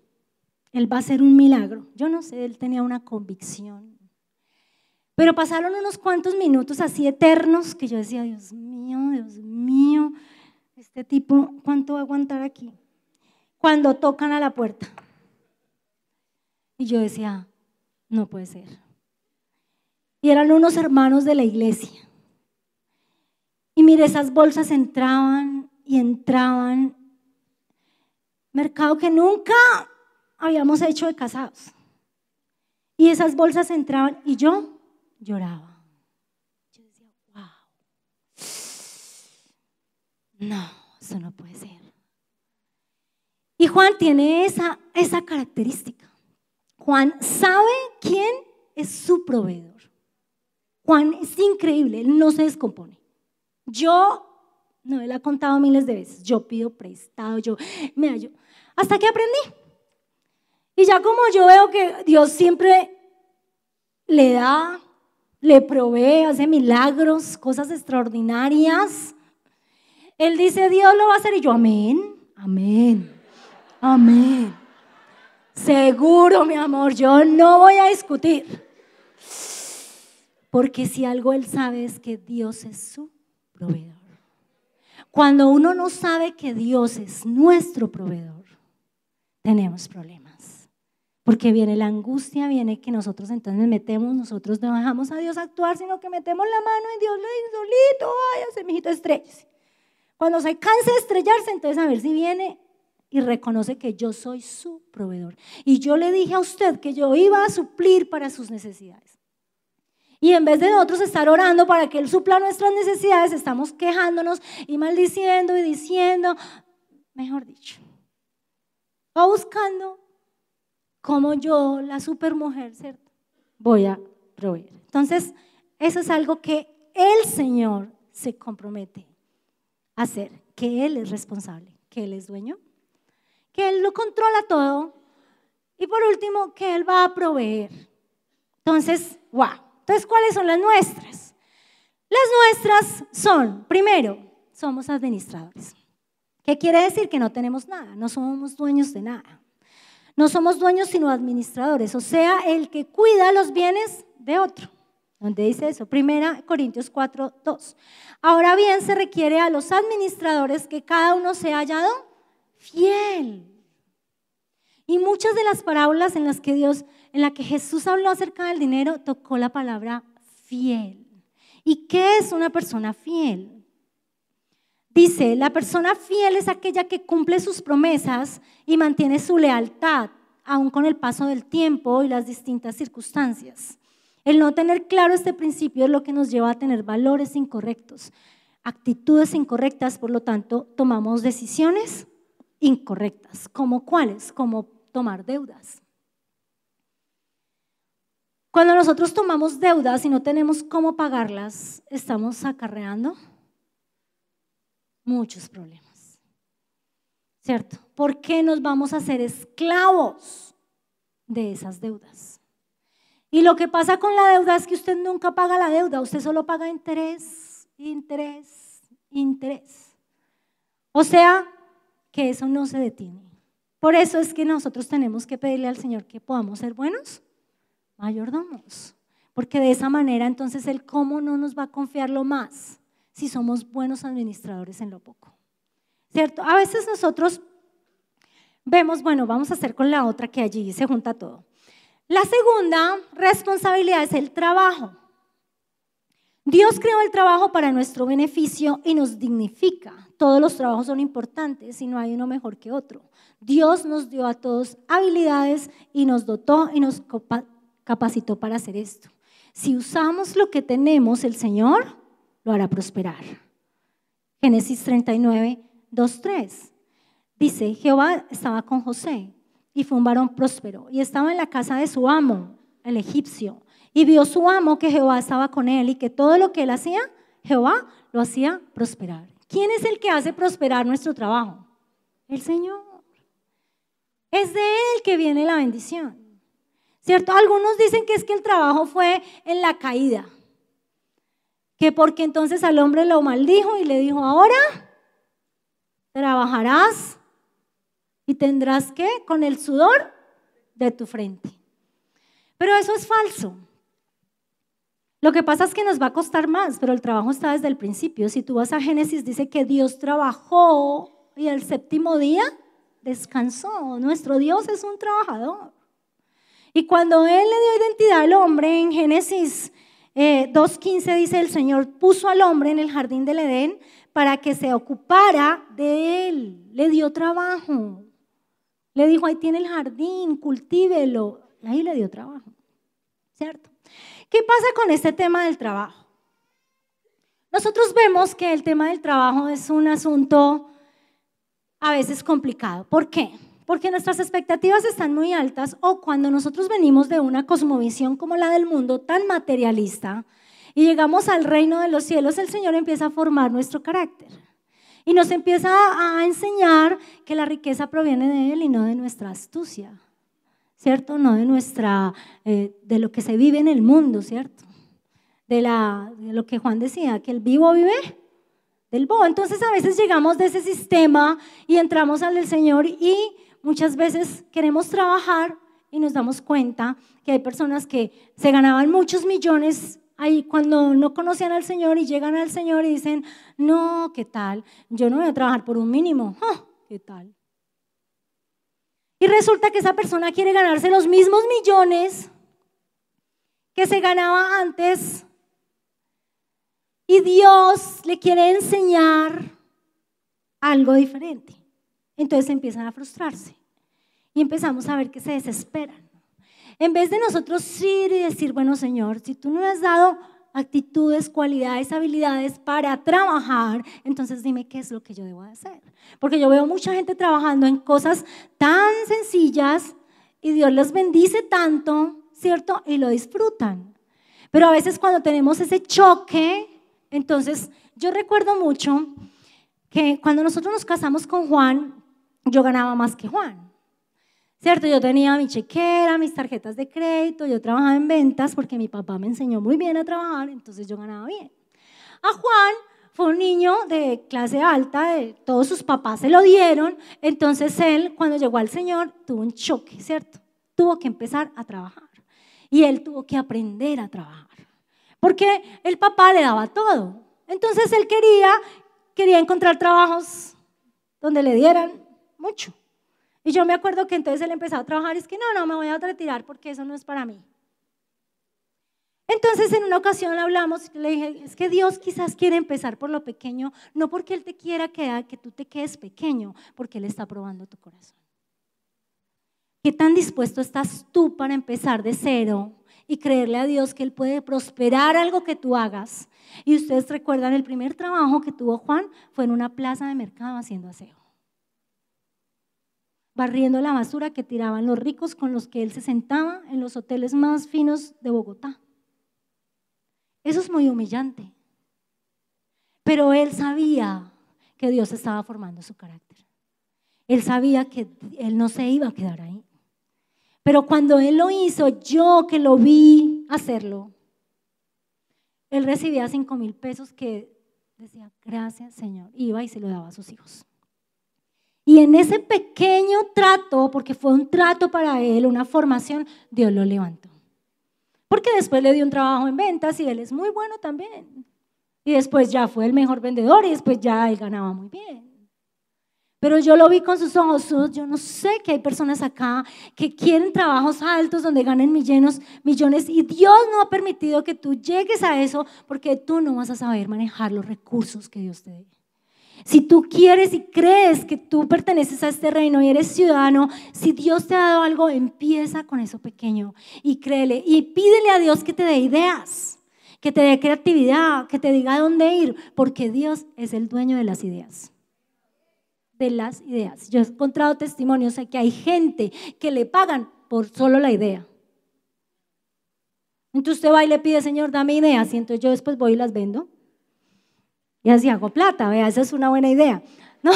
Él va a hacer un milagro. Yo no sé, él tenía una convicción. Pero pasaron unos cuantos minutos así eternos que yo decía, Dios mío, este tipo, ¿cuánto va a aguantar aquí? Cuando tocan a la puerta. Y yo decía, no puede ser. Y eran unos hermanos de la iglesia. Y mire, esas bolsas entraban y entraban. Mercado que nunca habíamos hecho de casados. Y esas bolsas entraban y yo lloraba. Yo decía, wow. No, eso no puede ser. Y Juan tiene esa característica. Juan sabe quién es su proveedor. Juan es increíble, él no se descompone. Yo No, él ha contado miles de veces. Yo pido prestado, hasta que aprendí. Y ya como yo veo que Dios siempre le da, le provee, hace milagros, cosas extraordinarias, Él dice, Dios lo va a hacer, y yo, amén, amén, amén. Seguro, mi amor, yo no voy a discutir. Porque si algo Él sabe es que Dios es su proveedor. Cuando uno no sabe que Dios es nuestro proveedor, tenemos problemas. Porque viene la angustia, viene que nosotros entonces metemos, nosotros no dejamos a Dios actuar, sino que metemos la mano y Dios le dice, solito, váyase, mijito, estréllese. Cuando se canse de estrellarse, entonces a ver si viene y reconoce que yo soy su proveedor. Y yo le dije a usted que yo iba a suplir para sus necesidades. Y en vez de nosotros estar orando para que Él supla nuestras necesidades, estamos quejándonos y maldiciendo y diciendo, mejor dicho, o buscando como yo, la supermujer, ¿cierto? Voy a proveer. Entonces, eso es algo que el Señor se compromete a hacer, que Él es responsable, que Él es dueño, que Él lo controla todo y por último, que Él va a proveer. Entonces, wow. Entonces, ¿cuáles son las nuestras? Las nuestras son, primero, somos administradores. ¿Qué quiere decir? Que no tenemos nada, no somos dueños de nada. No somos dueños sino administradores, o sea, el que cuida los bienes de otro. ¿Dónde dice eso? 1 Corintios 4:2. Ahora bien, se requiere a los administradores que cada uno sea hallado fiel. Y muchas de las parábolas en las que Jesús habló acerca del dinero, tocó la palabra fiel. ¿Y qué es una persona fiel? Dice, la persona fiel es aquella que cumple sus promesas y mantiene su lealtad, aun con el paso del tiempo y las distintas circunstancias. El no tener claro este principio es lo que nos lleva a tener valores incorrectos, actitudes incorrectas, por lo tanto, tomamos decisiones incorrectas. ¿Como cuáles? Como tomar deudas. Cuando nosotros tomamos deudas y no tenemos cómo pagarlas, estamos acarreando muchos problemas, ¿cierto? ¿Por qué nos vamos a hacer esclavos de esas deudas? Y lo que pasa con la deuda es que usted nunca paga la deuda, usted solo paga interés, interés, interés. O sea, que eso no se detiene. Por eso es que nosotros tenemos que pedirle al Señor que podamos ser buenos mayordomos, porque de esa manera entonces Él cómo no nos va a confiar lo más si somos buenos administradores en lo poco, ¿cierto? A veces nosotros vemos, bueno, vamos a hacer con la otra que allí se junta todo. La segunda responsabilidad es el trabajo. Dios creó el trabajo para nuestro beneficio y nos dignifica. Todos los trabajos son importantes y no hay uno mejor que otro. Dios nos dio a todos habilidades y nos dotó y nos capacitó para hacer esto. Si usamos lo que tenemos, el Señor lo hará prosperar. Génesis 39, 2, 3. Dice, Jehová estaba con José y fue un varón próspero y estaba en la casa de su amo, el egipcio. Y vio su amo que Jehová estaba con él y que todo lo que él hacía, Jehová lo hacía prosperar. ¿Quién es el que hace prosperar nuestro trabajo? El Señor. Es de Él que viene la bendición, ¿cierto? Algunos dicen que es que el trabajo fue en la caída, que porque entonces al hombre lo maldijo y le dijo, ahora trabajarás y tendrás que con el sudor de tu frente. Pero eso es falso. Lo que pasa es que nos va a costar más, pero el trabajo está desde el principio. Si tú vas a Génesis, dice que Dios trabajó y el séptimo día descansó. Nuestro Dios es un trabajador. Y cuando Él le dio identidad al hombre, en Génesis 2:15 dice, el Señor puso al hombre en el jardín del Edén para que se ocupara de él. Le dio trabajo. Le dijo, ahí tiene el jardín, cultívelo. Y ahí le dio trabajo, ¿cierto? ¿Qué pasa con este tema del trabajo? Nosotros vemos que el tema del trabajo es un asunto a veces complicado. ¿Por qué? Porque nuestras expectativas están muy altas o cuando nosotros venimos de una cosmovisión como la del mundo tan materialista y llegamos al reino de los cielos, el Señor empieza a formar nuestro carácter. Y nos empieza a enseñar que la riqueza proviene de Él y no de nuestra astucia, ¿cierto? No de lo que se vive en el mundo, ¿cierto? De lo que Juan decía, que el vivo vive del bobo. Entonces a veces llegamos de ese sistema y entramos al del Señor y muchas veces queremos trabajar y nos damos cuenta que hay personas que se ganaban muchos millones ahí cuando no conocían al Señor y llegan al Señor y dicen, no, ¿qué tal? Yo no voy a trabajar por un mínimo. ¿Qué tal? Y resulta que esa persona quiere ganarse los mismos millones que se ganaba antes y Dios le quiere enseñar algo diferente. Entonces empiezan a frustrarse y empezamos a ver que se desesperan. En vez de nosotros ir y decir, bueno, Señor, si tú no me has dado actitudes, cualidades, habilidades para trabajar, entonces dime qué es lo que yo debo hacer. Porque yo veo mucha gente trabajando en cosas tan sencillas y Dios los bendice tanto, ¿cierto? Y lo disfrutan. Pero a veces cuando tenemos ese choque, entonces yo recuerdo mucho que cuando nosotros nos casamos con Juan, yo ganaba más que Juan. ¿Cierto? Yo tenía mi chequera, mis tarjetas de crédito, yo trabajaba en ventas porque mi papá me enseñó muy bien a trabajar, entonces yo ganaba bien. A Juan fue un niño de clase alta, todos sus papás se lo dieron, entonces él cuando llegó al Señor tuvo un choque, ¿cierto? Tuvo que empezar a trabajar y él tuvo que aprender a trabajar porque el papá le daba todo. Entonces él quería encontrar trabajos donde le dieran mucho. Y yo me acuerdo que entonces él empezó a trabajar y es que no me voy a retirar porque eso no es para mí. Entonces en una ocasión hablamos, le dije, es que Dios quizás quiere empezar por lo pequeño, no porque Él te quiera que tú te quedes pequeño, porque Él está probando tu corazón. ¿Qué tan dispuesto estás tú para empezar de cero y creerle a Dios que Él puede prosperar algo que tú hagas? Y ustedes recuerdan el primer trabajo que tuvo Juan fue en una plaza de mercado haciendo aseo, barriendo la basura que tiraban los ricos con los que él se sentaba en los hoteles más finos de Bogotá. Eso es muy humillante. Pero él sabía que Dios estaba formando su carácter. Él sabía que él no se iba a quedar ahí. Pero cuando él lo hizo, yo que lo vi hacerlo, él recibía 5,000 pesos que decía, gracias Señor, iba y se lo daba a sus hijos. Y en ese pequeño trato, porque fue un trato para él, una formación, Dios lo levantó. Porque después le dio un trabajo en ventas y él es muy bueno también. Y después ya fue el mejor vendedor y después ya él ganaba muy bien. Pero yo lo vi con sus ojos, yo no sé que hay personas acá que quieren trabajos altos donde ganen millones y Dios no ha permitido que tú llegues a eso porque tú no vas a saber manejar los recursos que Dios te dé. Si tú quieres y crees que tú perteneces a este reino y eres ciudadano, si Dios te ha dado algo, empieza con eso pequeño y créele y pídele a Dios que te dé ideas, que te dé creatividad, que te diga a dónde ir, porque Dios es el dueño de las ideas. De las ideas. Yo he encontrado testimonios de que hay gente que le pagan por solo la idea. Entonces usted va y le pide, Señor, dame ideas, y entonces yo después voy y las vendo. Y así hago plata, vea, esa es una buena idea. ¿No?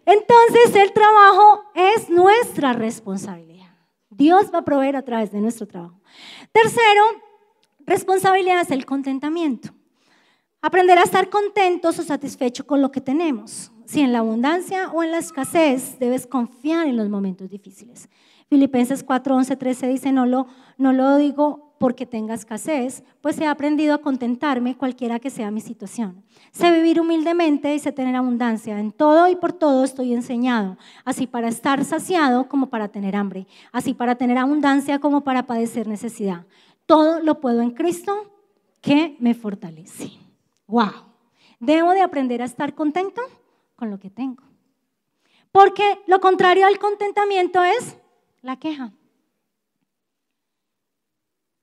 Entonces el trabajo es nuestra responsabilidad. Dios va a proveer a través de nuestro trabajo. Tercero, responsabilidad es el contentamiento. Aprender a estar contentos o satisfechos con lo que tenemos. Si en la abundancia o en la escasez, debes confiar en los momentos difíciles. Filipenses 4:11-13 dice, no lo digo porque tenga escasez, pues he aprendido a contentarme cualquiera que sea mi situación. Sé vivir humildemente y sé tener abundancia. En todo y por todo estoy enseñado, así para estar saciado como para tener hambre, así para tener abundancia como para padecer necesidad. Todo lo puedo en Cristo que me fortalece. ¡Wow! Debo de aprender a estar contento con lo que tengo. Porque lo contrario al contentamiento es la queja.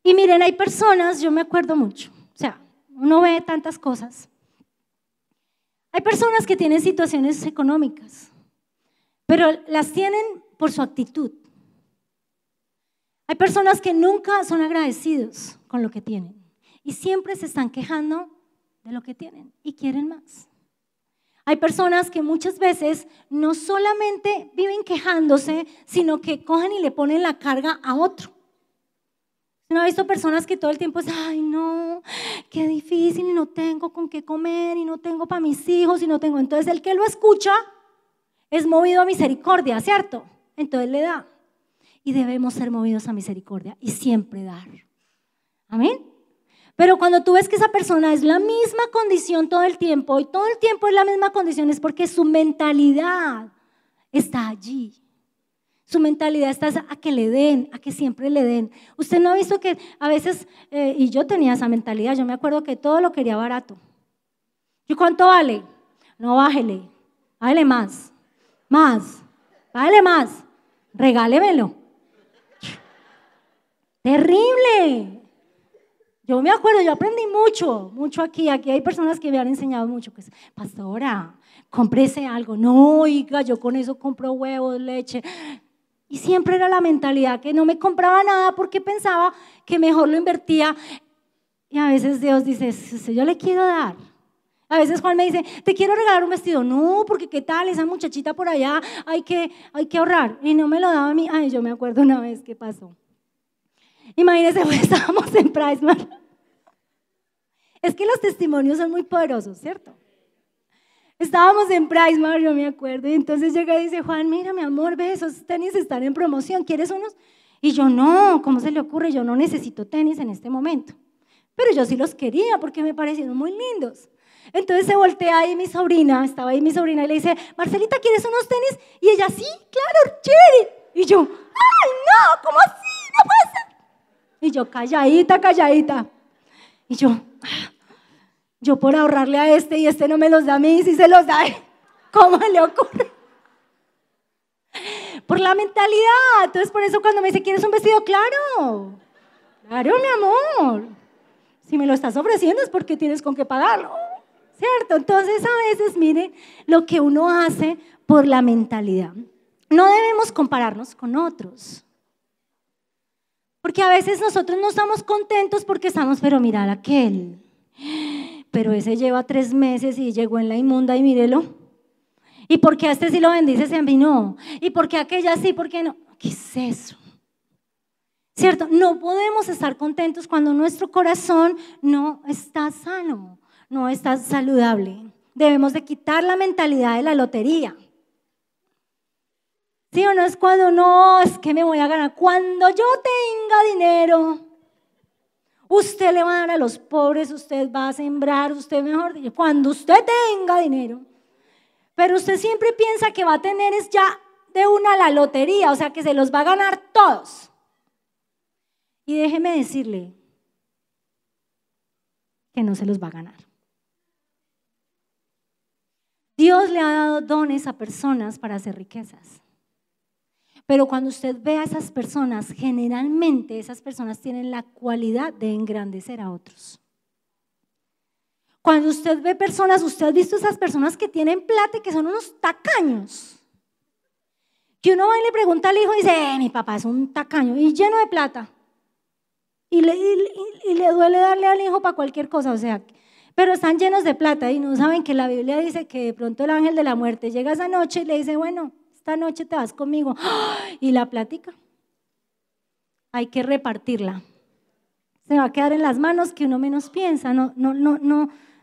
Y miren, hay personas, yo me acuerdo mucho, o sea, uno ve tantas cosas. Hay personas que tienen situaciones económicas, pero las tienen por su actitud. Hay personas que nunca son agradecidos con lo que tienen y siempre se están quejando de lo que tienen y quieren más. Hay personas que muchas veces no solamente viven quejándose, sino que cogen y le ponen la carga a otro. ¿No ha visto personas que todo el tiempo dicen, ay no, qué difícil, y no tengo con qué comer, y no tengo para mis hijos, y no tengo? Entonces el que lo escucha es movido a misericordia, ¿cierto? Entonces le da. Y debemos ser movidos a misericordia y siempre dar. Amén. Pero cuando tú ves que esa persona es la misma condición todo el tiempo, y todo el tiempo es la misma condición, es porque su mentalidad está allí. Su mentalidad está a que le den, a que siempre le den. Usted no ha visto que a veces, y yo tenía esa mentalidad, yo me acuerdo que todo lo quería barato. ¿Y cuánto vale? No, bájele más, bájele más, regálemelo. Terrible. Yo me acuerdo, yo aprendí mucho aquí hay personas que me han enseñado mucho, que es, pastora, cómprese algo. No, oiga, yo con eso compro huevos, leche. Y siempre era la mentalidad que no me compraba nada porque pensaba que mejor lo invertía. Y a veces Dios dice, yo le quiero dar. A veces Juan me dice, te quiero regalar un vestido. No, porque qué tal, esa muchachita por allá, hay que ahorrar. Y no me lo daba a mí. Ay, yo me acuerdo una vez qué pasó. Imagínense, pues, estábamos en PriceMart. Es que los testimonios son muy poderosos, ¿cierto? Estábamos en PriceMart, yo me acuerdo, y entonces llega y dice, Juan, mira mi amor, ve, esos tenis están en promoción, ¿quieres unos? Y yo, no, ¿cómo se le ocurre? Yo no necesito tenis en este momento. Pero yo sí los quería porque me parecieron muy lindos. Entonces se voltea ahí mi sobrina, estaba ahí mi sobrina y le dice, Marcelita, ¿quieres unos tenis? Y ella, sí, claro, chévere. Y yo, ay, no, ¿cómo así? No puede ser. Y yo, calladita. Y yo por ahorrarle a este y este no me los da a mí, si se los da, ¿cómo le ocurre? Por la mentalidad. Entonces por eso cuando me dice, ¿quieres un vestido? Claro, mi amor. Si me lo estás ofreciendo es porque tienes con qué pagarlo, ¿cierto? Entonces a veces, miren, lo que uno hace por la mentalidad. No debemos compararnos con otros. Porque a veces nosotros no estamos contentos porque estamos, pero mirad aquel. Pero ese lleva 3 meses y llegó en la inmunda y mírelo. ¿Y por qué a este sí lo bendices y a mí no? ¿Y por qué a aquella sí, por qué no? ¿Qué es eso? ¿Cierto? No podemos estar contentos cuando nuestro corazón no está sano, no está saludable. Debemos de quitar la mentalidad de la lotería. ¿Sí o no? Es cuando no, es que me voy a ganar. Cuando yo tenga dinero, usted le va a dar a los pobres, usted va a sembrar, usted mejor dicho, cuando usted tenga dinero. Pero usted siempre piensa que va a tener es ya de una la lotería, o sea que se los va a ganar todos. Y déjeme decirle que no se los va a ganar. Dios le ha dado dones a personas para hacer riquezas. Pero cuando usted ve a esas personas, generalmente esas personas tienen la cualidad de engrandecer a otros. Cuando usted ve personas, usted ha visto esas personas que tienen plata y que son unos tacaños. Que uno va y le pregunta al hijo y dice, mi papá es un tacaño y lleno de plata. Y le duele darle al hijo para cualquier cosa, o sea, pero están llenos de plata y no saben que la Biblia dice que de pronto el ángel de la muerte llega esa noche y le dice, bueno, esta noche te vas conmigo. Y la plática hay que repartirla. Se va a quedar en las manos que uno menos piensa. No,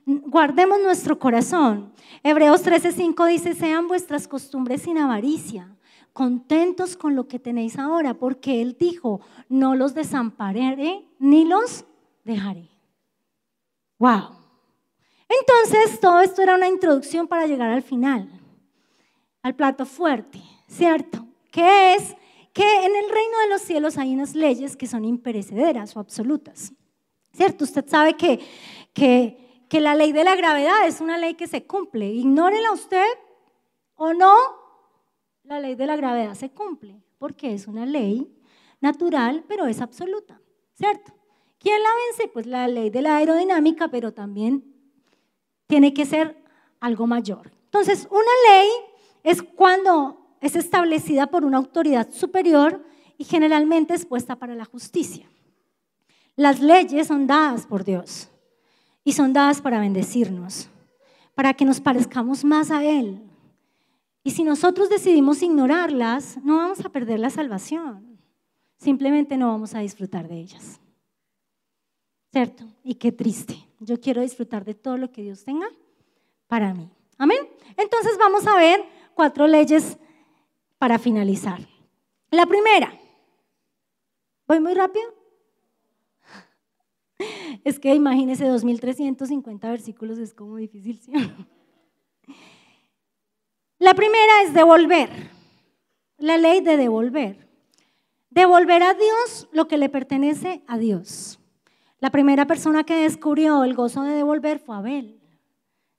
guardemos nuestro corazón. Hebreos 13:5 dice, sean vuestras costumbres sin avaricia, contentos con lo que tenéis ahora, porque Él dijo, no los desampararé ni los dejaré. Wow. Entonces, todo esto era una introducción para llegar al final, al plato fuerte, ¿cierto? Que es que en el reino de los cielos hay unas leyes que son imperecederas o absolutas, ¿cierto? Usted sabe que la ley de la gravedad es una ley que se cumple. Ignórela usted o no, la ley de la gravedad se cumple, porque es una ley natural, pero es absoluta, ¿cierto? ¿Quién la vence? Pues la ley de la aerodinámica, pero también tiene que ser algo mayor. Entonces, una ley es cuando es establecida por una autoridad superior y generalmente es puesta para la justicia. Las leyes son dadas por Dios y son dadas para bendecirnos. para que nos parezcamos más a Él. Y si nosotros decidimos ignorarlas, no vamos a perder la salvación. Simplemente no vamos a disfrutar de ellas. ¿Cierto? Y qué triste. Yo quiero disfrutar de todo lo que Dios tenga para mí. Amén. Entonces vamos a ver 4 leyes para finalizar. La primera. ¿Voy muy rápido? Es que imagínense 2350 versículos, es como difícil, ¿sí? La primera es devolver. La ley de devolver. Devolver a Dios lo que le pertenece a Dios. La primera persona que descubrió el gozo de devolver fue Abel,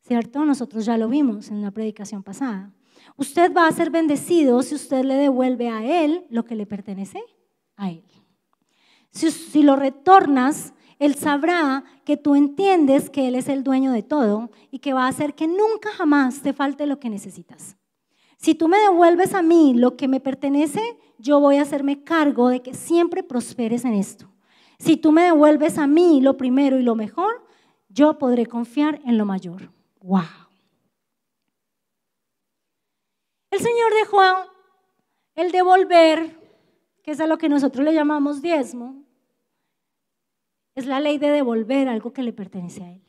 ¿cierto? Nosotros ya lo vimos en una predicación pasada. Usted va a ser bendecido si usted le devuelve a Él lo que le pertenece a Él. Si lo retornas, Él sabrá que tú entiendes que Él es el dueño de todo y que va a hacer que nunca jamás te falte lo que necesitas. Si tú me devuelves a mí lo que me pertenece, yo voy a hacerme cargo de que siempre prosperes en esto. Si tú me devuelves a mí lo primero y lo mejor, yo podré confiar en lo mayor. ¡Wow! El Señor dejó el devolver, que es a lo que nosotros le llamamos diezmo, es la ley de devolver algo que le pertenece a Él.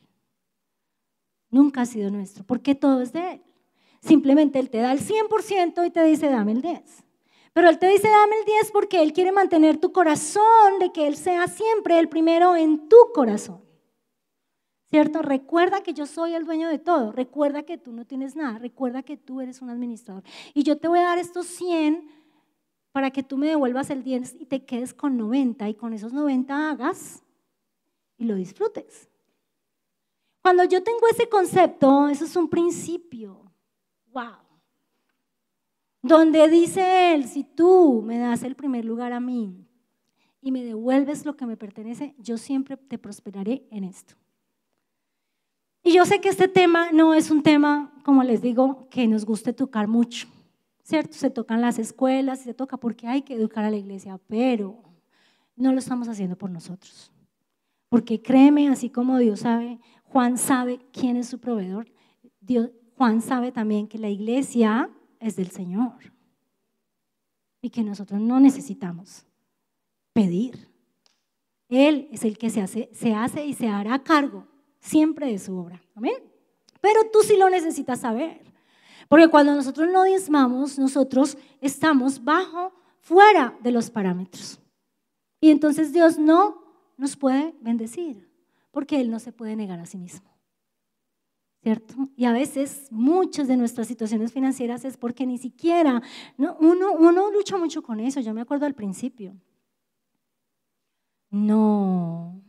Nunca ha sido nuestro, porque todo es de Él. Simplemente Él te da el 100% y te dice, dame el 10%. Pero Él te dice, dame el 10% porque Él quiere mantener tu corazón, de que Él sea siempre el primero en tu corazón. ¿Cierto? Recuerda que yo soy el dueño de todo. Recuerda que tú no tienes nada. Recuerda que tú eres un administrador. Y yo te voy a dar estos 100 para que tú me devuelvas el 10 y te quedes con 90. Y con esos 90 hagas y lo disfrutes. Cuando yo tengo ese concepto, eso es un principio. ¡Wow! Donde dice Él, si tú me das el primer lugar a mí y me devuelves lo que me pertenece, yo siempre te prosperaré en esto. Y yo sé que este tema no es un tema, como les digo, que nos guste tocar mucho, ¿cierto? Se tocan las escuelas, se toca porque hay que educar a la iglesia, pero no lo estamos haciendo por nosotros. Porque créeme, así como Dios sabe, Juan sabe quién es su proveedor, Juan sabe también que la iglesia es del Señor y que nosotros no necesitamos pedir. Él es el que se hace y se hará cargo siempre de su obra. Amén. Pero tú sí lo necesitas saber, porque cuando nosotros no diezmamos, nosotros estamos fuera de los parámetros. Y entonces Dios no nos puede bendecir, porque Él no se puede negar a sí mismo. ¿Cierto? Y a veces muchas de nuestras situaciones financieras es porque ni siquiera, ¿no? uno lucha mucho con eso. Yo me acuerdo al principio. No,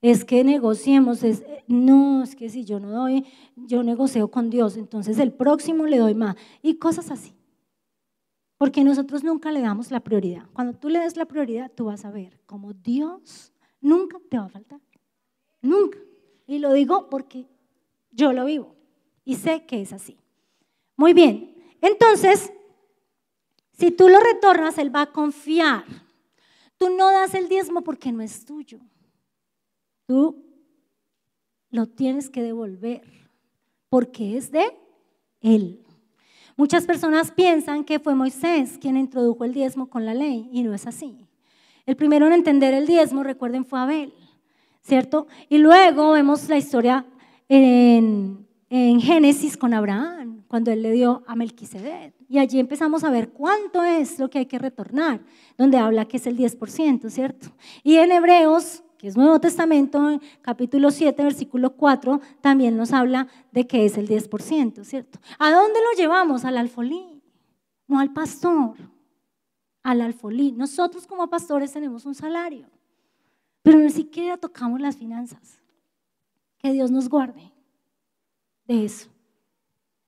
es que negociemos, no, es que si yo no doy, yo negocio con Dios, entonces el próximo le doy más y cosas así. Porque nosotros nunca le damos la prioridad. Cuando tú le des la prioridad, tú vas a ver cómo Dios nunca te va a faltar. Nunca. Y lo digo porque yo lo vivo y sé que es así. Muy bien, entonces, si tú lo retornas, Él va a confiar. Tú no das el diezmo porque no es tuyo. Tú lo tienes que devolver porque es de Él. Muchas personas piensan que fue Moisés quien introdujo el diezmo con la ley y no es así. El primero en entender el diezmo, recuerden, fue Abel, ¿cierto? Y luego vemos la historia en Génesis con Abraham, cuando él le dio a Melquisedec. Y allí empezamos a ver cuánto es lo que hay que retornar, donde habla que es el 10%, ¿cierto? Y en Hebreos, que es Nuevo Testamento, capítulo 7, versículo 4, también nos habla de que es el 10%, ¿cierto? ¿A dónde lo llevamos? Al alfolí, no al pastor, al alfolí. Nosotros como pastores tenemos un salario, pero ni siquiera tocamos las finanzas. Que Dios nos guarde de eso.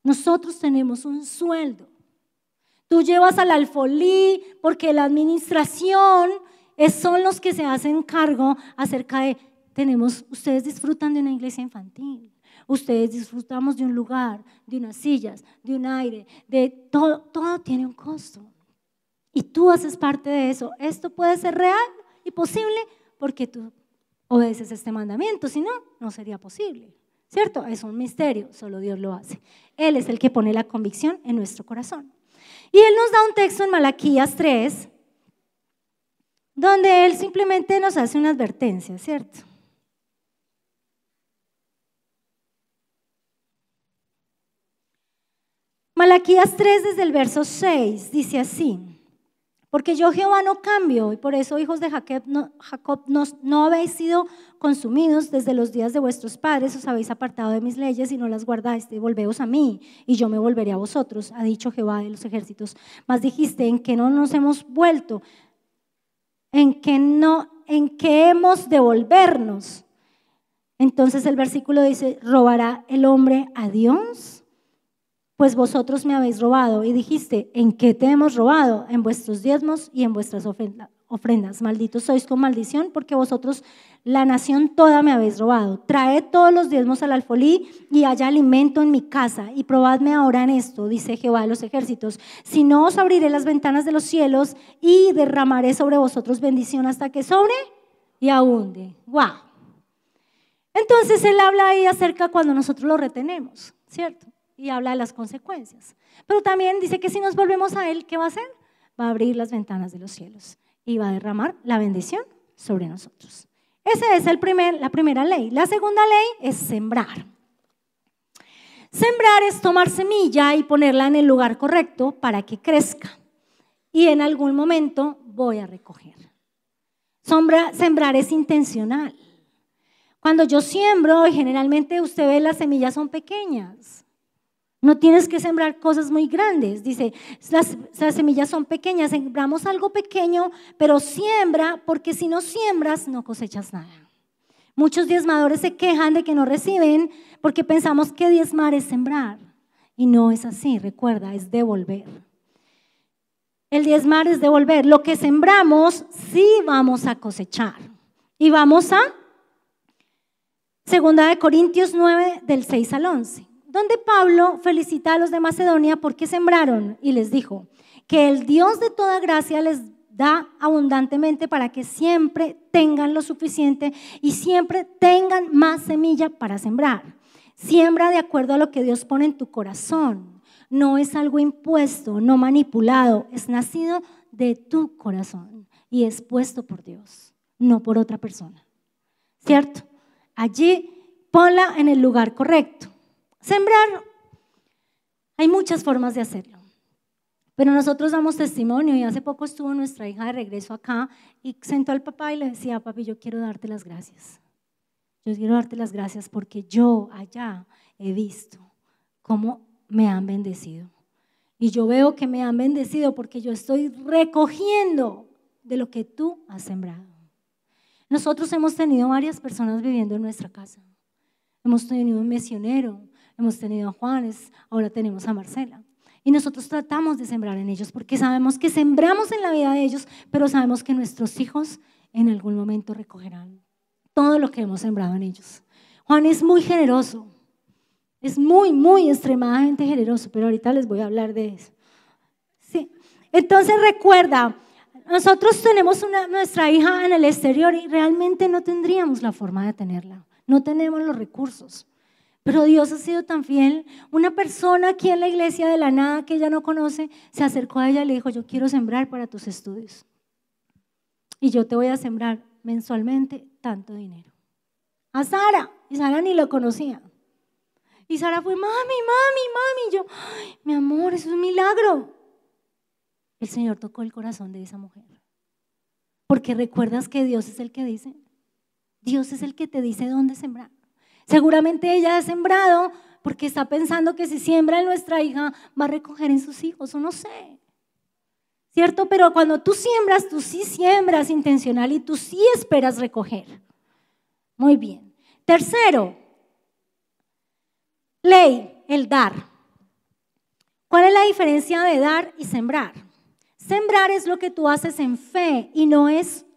Nosotros tenemos un sueldo. Tú llevas al alfolí porque la administración son los que se hacen cargo acerca de, ustedes disfrutan de una iglesia infantil, ustedes disfrutamos de un lugar, de unas sillas, de un aire, de todo tiene un costo. Y tú haces parte de eso. Esto puede ser real y posible porque tú obedeces este mandamiento, si no, no sería posible, ¿cierto? Es un misterio, solo Dios lo hace. Él es el que pone la convicción en nuestro corazón. Y Él nos da un texto en Malaquías 3, donde Él simplemente nos hace una advertencia, ¿cierto? Malaquías 3 desde el verso 6 dice así: porque yo Jehová no cambio, y por eso, hijos de Jacob, no habéis sido consumidos desde los días de vuestros padres, os habéis apartado de mis leyes y no las guardáis, volveos a mí, y yo me volveré a vosotros, ha dicho Jehová de los ejércitos. Mas dijiste, ¿en qué no nos hemos vuelto? ¿En qué hemos de volvernos? Entonces el versículo dice, ¿robará el hombre a Dios? Pues vosotros me habéis robado. Y dijiste, ¿en qué te hemos robado? En vuestros diezmos y en vuestras ofrendas. Malditos sois con maldición, porque vosotros, la nación toda, me habéis robado. Traed todos los diezmos al alfolí y haya alimento en mi casa. Y probadme ahora en esto, dice Jehová de los ejércitos. Si no, os abriré las ventanas de los cielos y derramaré sobre vosotros bendición hasta que sobre y abunde. ¡Wow! Entonces él habla ahí acerca cuando nosotros lo retenemos, ¿cierto? Y habla de las consecuencias. Pero también dice que si nos volvemos a Él, ¿qué va a hacer? Va a abrir las ventanas de los cielos y va a derramar la bendición sobre nosotros. Esa es la primera ley. La segunda ley es sembrar. Sembrar es tomar semilla y ponerla en el lugar correcto para que crezca. Y en algún momento voy a recoger. Sembrar es intencional. Cuando yo siembro, generalmente usted ve las semillas son pequeñas. No tienes que sembrar cosas muy grandes. Dice, las semillas son pequeñas, sembramos algo pequeño, pero siembra, porque si no siembras, no cosechas nada. Muchos diezmadores se quejan de que no reciben porque pensamos que diezmar es sembrar. Y no es así, recuerda, es devolver. El diezmar es devolver. Lo que sembramos, sí vamos a cosechar. Y vamos a 2 Corintios 9, del 6 al 11. Donde Pablo felicita a los de Macedonia porque sembraron y les dijo que el Dios de toda gracia les da abundantemente para que siempre tengan lo suficiente y siempre tengan más semilla para sembrar. Siembra de acuerdo a lo que Dios pone en tu corazón. No es algo impuesto, no manipulado, es nacido de tu corazón y es puesto por Dios, no por otra persona. ¿Cierto? Allí ponla en el lugar correcto. Sembrar, hay muchas formas de hacerlo, pero nosotros damos testimonio y hace poco estuvo nuestra hija de regreso acá y sentó al papá y le decía, papi, yo quiero darte las gracias. Yo quiero darte las gracias porque yo allá he visto cómo me han bendecido. Y yo veo que me han bendecido porque yo estoy recogiendo de lo que tú has sembrado. Nosotros hemos tenido varias personas viviendo en nuestra casa. Hemos tenido un misionero. Hemos tenido a Juanes, ahora tenemos a Marcela. Y nosotros tratamos de sembrar en ellos porque sabemos que sembramos en la vida de ellos, pero sabemos que nuestros hijos en algún momento recogerán todo lo que hemos sembrado en ellos. Juan es muy generoso, es muy extremadamente generoso, pero ahorita les voy a hablar de eso. Sí. Entonces recuerda, nosotros tenemos nuestra hija en el exterior y realmente no tendríamos la forma de tenerla, no tenemos los recursos. Pero Dios ha sido tan fiel. Una persona aquí en la iglesia de la nada que ella no conoce, se acercó a ella y le dijo, yo quiero sembrar para tus estudios. Y yo te voy a sembrar mensualmente tanto dinero. A Sara, y Sara ni lo conocía. Y Sara fue, mami. Y yo, ay, mi amor, eso es un milagro. El Señor tocó el corazón de esa mujer. Porque recuerdas que Dios es el que dice. Dios es el que te dice dónde sembrar. Seguramente ella ha sembrado porque está pensando que si siembra en nuestra hija va a recoger en sus hijos, o no sé. ¿Cierto? Pero cuando tú siembras, tú sí siembras intencional y tú sí esperas recoger. Muy bien. Tercero, ley, el dar. ¿Cuál es la diferencia de dar y sembrar? Sembrar es lo que tú haces en fe y no es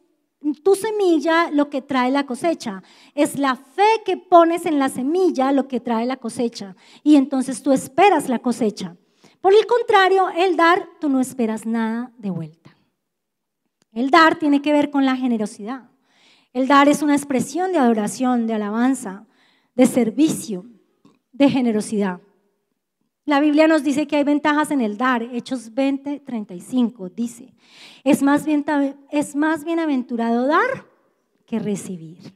tu semilla lo que trae la cosecha. Es la fe que pones en la semilla lo que trae la cosecha. Y entonces tú esperas la cosecha. Por el contrario, el dar, tú no esperas nada de vuelta. El dar tiene que ver con la generosidad. El dar es una expresión de adoración, de alabanza, de servicio, de generosidad. La Biblia nos dice que hay ventajas en el dar. Hechos 20:35 dice, es más bienaventurado dar que recibir.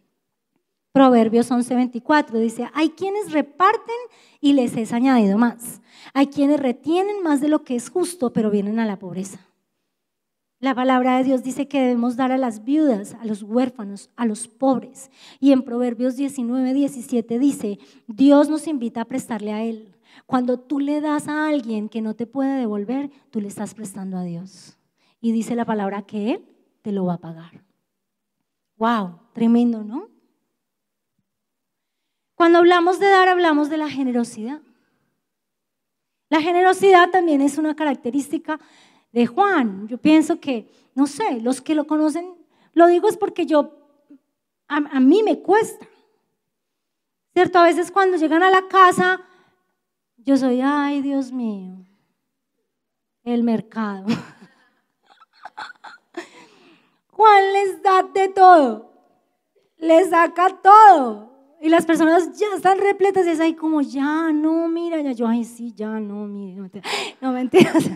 Proverbios 11:24 dice, hay quienes reparten y les es añadido más. Hay quienes retienen más de lo que es justo, pero vienen a la pobreza. La palabra de Dios dice que debemos dar a las viudas, a los huérfanos, a los pobres. Y en Proverbios 19:17 dice, Dios nos invita a prestarle a Él. Cuando tú le das a alguien que no te puede devolver, tú le estás prestando a Dios. Y dice la palabra que Él te lo va a pagar. ¡Wow! Tremendo, ¿no? Cuando hablamos de dar, hablamos de la generosidad. La generosidad también es una característica de Juan. Yo pienso que, no sé, los que lo conocen, lo digo es porque a mí me cuesta, ¿cierto? A veces cuando llegan a la casa, yo soy, ay Dios mío, el mercado. Juan les da de todo, les saca todo. Y las personas ya están repletas y es ahí como, ya, no, mira, ya yo, ay sí, ya, no, mira, no mentiras.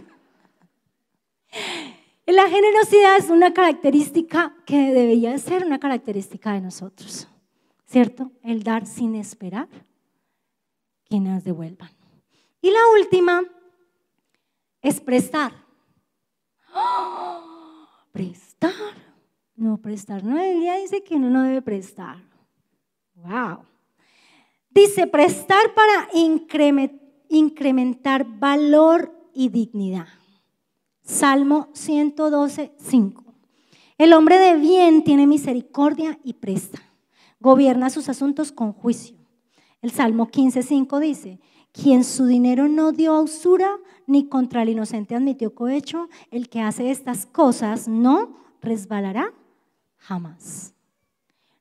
La generosidad es una característica que debería ser una característica de nosotros, ¿cierto? El dar sin esperar que nos devuelvan. Y la última es prestar. ¡Oh! Prestar. No, prestar. No, ella dice que uno no debe prestar. Wow. Dice prestar para incrementar valor y dignidad. Salmo 112:5. El hombre de bien tiene misericordia y presta. Gobierna sus asuntos con juicio. El Salmo 15:5 dice, quien su dinero no dio a usura, ni contra el inocente admitió cohecho, el que hace estas cosas no resbalará jamás.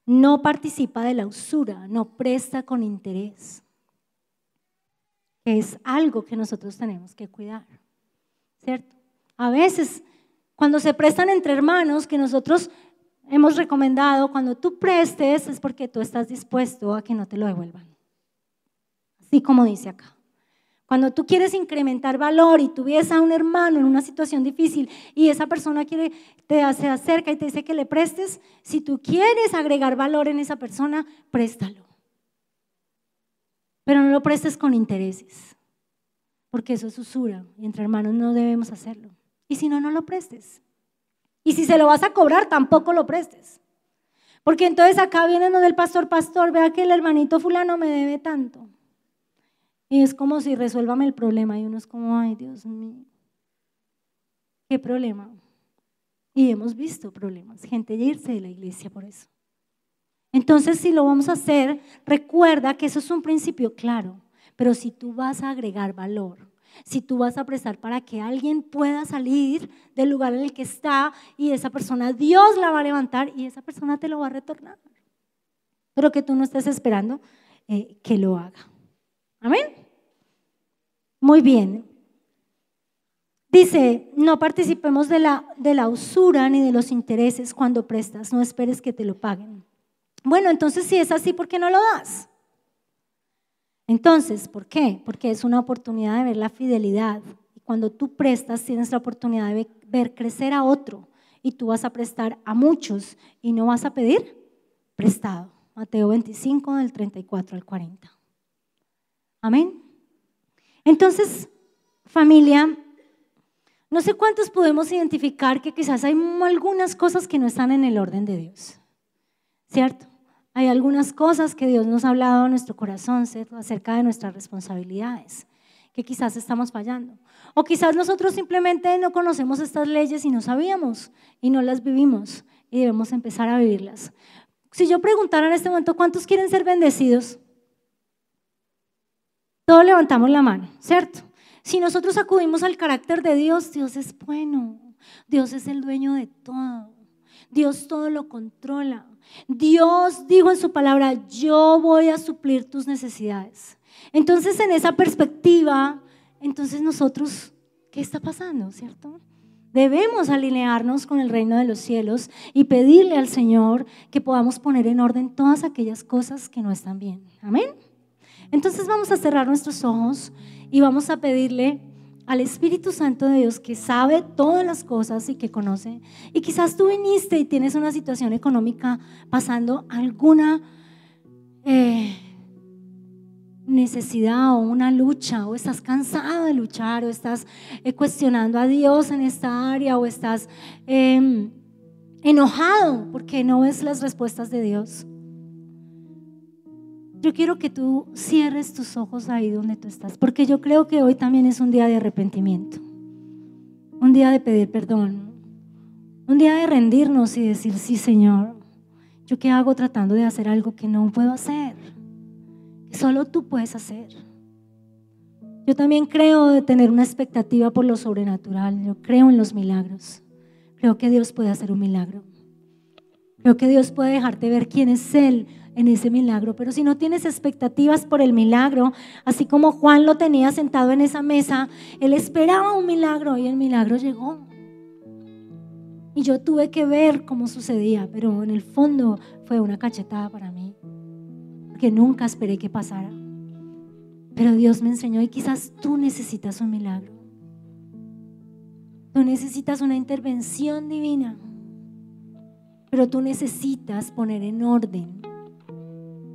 No participa de la usura, no presta con interés. Es algo que nosotros tenemos que cuidar, ¿cierto? A veces, cuando se prestan entre hermanos, que nosotros hemos recomendado, cuando tú prestes es porque tú estás dispuesto a que no te lo devuelvan. Así como dice acá. Cuando tú quieres incrementar valor y tú ves a un hermano en una situación difícil y esa persona se acerca y te dice que le prestes, si tú quieres agregar valor en esa persona, préstalo. Pero no lo prestes con intereses, porque eso es usura y entre hermanos no debemos hacerlo. Y si no, no lo prestes. Y si se lo vas a cobrar, tampoco lo prestes. Porque entonces acá viene donde el pastor, vea que el hermanito fulano me debe tanto. Y es como si resuélvame el problema y uno es como, ay Dios mío, ¿qué problema? Y hemos visto problemas, gente irse de la iglesia por eso. Entonces si lo vamos a hacer, recuerda que eso es un principio claro, pero si tú vas a agregar valor, si tú vas a prestar para que alguien pueda salir del lugar en el que está y esa persona Dios la va a levantar y esa persona te lo va a retornar, pero que tú no estés esperando que lo haga. ¿Amén? Muy bien. Dice, no participemos de la usura ni de los intereses cuando prestas, no esperes que te lo paguen. Bueno, entonces si es así, ¿por qué no lo das? Entonces, ¿por qué? Porque es una oportunidad de ver la fidelidad. Y cuando tú prestas, tienes la oportunidad de ver crecer a otro y tú vas a prestar a muchos y no vas a pedir prestado. Mateo 25, del 34 al 40. Amén. Entonces, familia, no sé cuántos podemos identificar que quizás hay algunas cosas que no están en el orden de Dios, ¿cierto? Hay algunas cosas que Dios nos ha hablado a nuestro corazón, ¿cierto? Acerca de nuestras responsabilidades, que quizás estamos fallando. O quizás nosotros simplemente no conocemos estas leyes y no sabíamos y no las vivimos y debemos empezar a vivirlas. Si yo preguntara en este momento, ¿cuántos quieren ser bendecidos? Todos levantamos la mano, ¿cierto? Si nosotros acudimos al carácter de Dios, Dios es bueno, Dios es el dueño de todo, Dios todo lo controla. Dios dijo en su palabra, yo voy a suplir tus necesidades. Entonces en esa perspectiva, entonces nosotros, ¿qué está pasando, cierto? Debemos alinearnos con el reino de los cielos y pedirle al Señor que podamos poner en orden todas aquellas cosas que no están bien. Amén. Entonces vamos a cerrar nuestros ojos y vamos a pedirle al Espíritu Santo de Dios, que sabe todas las cosas y que conoce. Y quizás tú viniste y tienes una situación económica pasando alguna necesidad o una lucha, o estás cansado de luchar, o estás cuestionando a Dios en esta área, o estás enojado porque no ves las respuestas de Dios. Yo quiero que tú cierres tus ojos ahí donde tú estás, porque yo creo que hoy también es un día de arrepentimiento, un día de pedir perdón, un día de rendirnos y decir: sí, Señor, ¿yo qué hago tratando de hacer algo que no puedo hacer, que solo tú puedes hacer? Yo también creo de tener una expectativa por lo sobrenatural. Yo creo en los milagros. Creo que Dios puede hacer un milagro. Creo que Dios puede dejarte ver quién es Él en ese milagro. Pero si no tienes expectativas por el milagro, así como Juan lo tenía sentado en esa mesa, él esperaba un milagro y el milagro llegó. Y yo tuve que ver cómo sucedía, pero en el fondo fue una cachetada para mí, porque nunca esperé que pasara. Pero Dios me enseñó, y quizás tú necesitas un milagro. Tú necesitas una intervención divina, pero tú necesitas poner en orden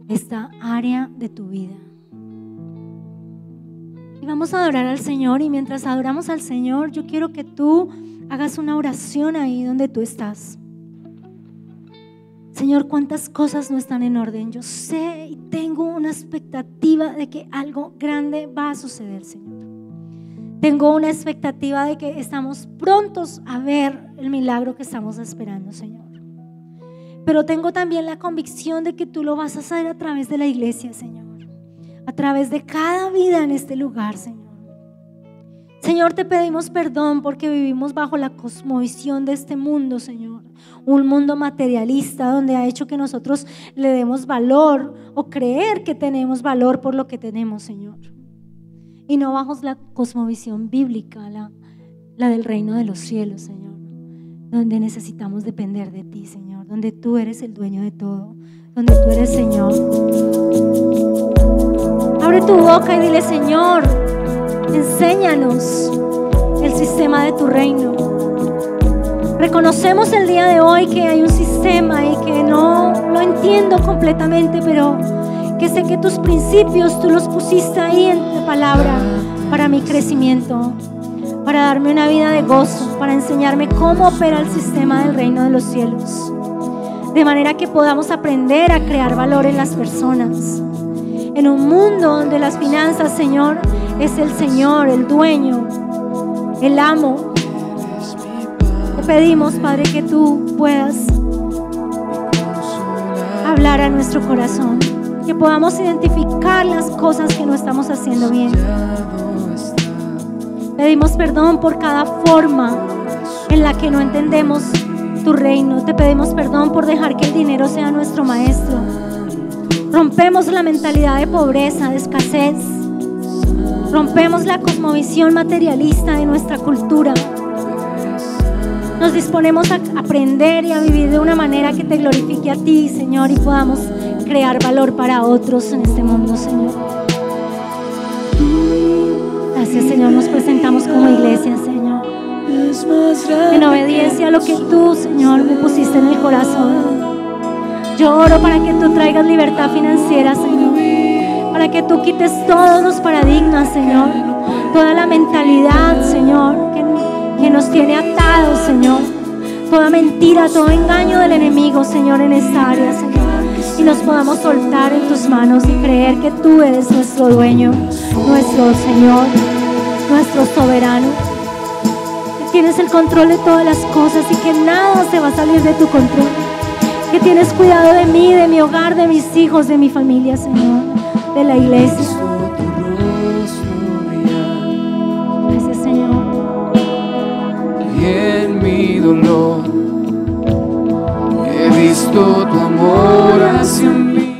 esta área de tu vida. Y vamos a adorar al Señor, y mientras adoramos al Señor, yo quiero que tú hagas una oración ahí donde tú estás. Señor, ¿cuántas cosas no están en orden? Yo sé y tengo una expectativa de que algo grande va a suceder, Señor. Tengo una expectativa de que estamos prontos a ver el milagro que estamos esperando, Señor. Pero tengo también la convicción de que tú lo vas a hacer a través de la iglesia, Señor. A través de cada vida en este lugar, Señor. Señor, te pedimos perdón porque vivimos bajo la cosmovisión de este mundo, Señor. Un mundo materialista donde ha hecho que nosotros le demos valor o creer que tenemos valor por lo que tenemos, Señor. Y no bajo la cosmovisión bíblica, la del reino de los cielos, Señor. Donde necesitamos depender de ti, Señor. Donde tú eres el dueño de todo. Donde tú eres Señor. Abre tu boca y dile: Señor, enséñanos el sistema de tu reino. Reconocemos el día de hoy que hay un sistema y que no lo entiendo completamente, pero que sé que tus principios tú los pusiste ahí en tu palabra para mi crecimiento, para darme una vida de gozo, para enseñarme cómo opera el sistema del reino de los cielos, de manera que podamos aprender a crear valor en las personas. En un mundo donde las finanzas, Señor, es el Señor, el dueño, el amo. Te pedimos, Padre, que tú puedas hablar a nuestro corazón, que podamos identificar las cosas que no estamos haciendo bien. Pedimos perdón por cada forma en la que no entendemos tu reino. Te pedimos perdón por dejar que el dinero sea nuestro maestro. Rompemos la mentalidad de pobreza, de escasez. Rompemos la cosmovisión materialista de nuestra cultura. Nos disponemos a aprender y a vivir de una manera que te glorifique a ti, Señor, y podamos crear valor para otros en este mundo, Señor. Gracias, Señor. Nos presentamos como iglesia, Señor, en obediencia a lo que tú, Señor, me pusiste en el corazón. Yo oro para que tú traigas libertad financiera, Señor, para que tú quites todos los paradigmas, Señor, toda la mentalidad, Señor, que nos tiene atados, Señor, toda mentira, todo engaño del enemigo, Señor, en esta área, Señor, y nos podamos soltar en tus manos y creer que tú eres nuestro dueño, nuestro Señor, nuestro soberano, que tienes el control de todas las cosas y que nada se va a salir de tu control, que tienes cuidado de mí, de mi hogar, de mis hijos, de mi familia, Señor, de la iglesia. Gracias, Señor. Y en mi dolor he visto tu amor hacia mí.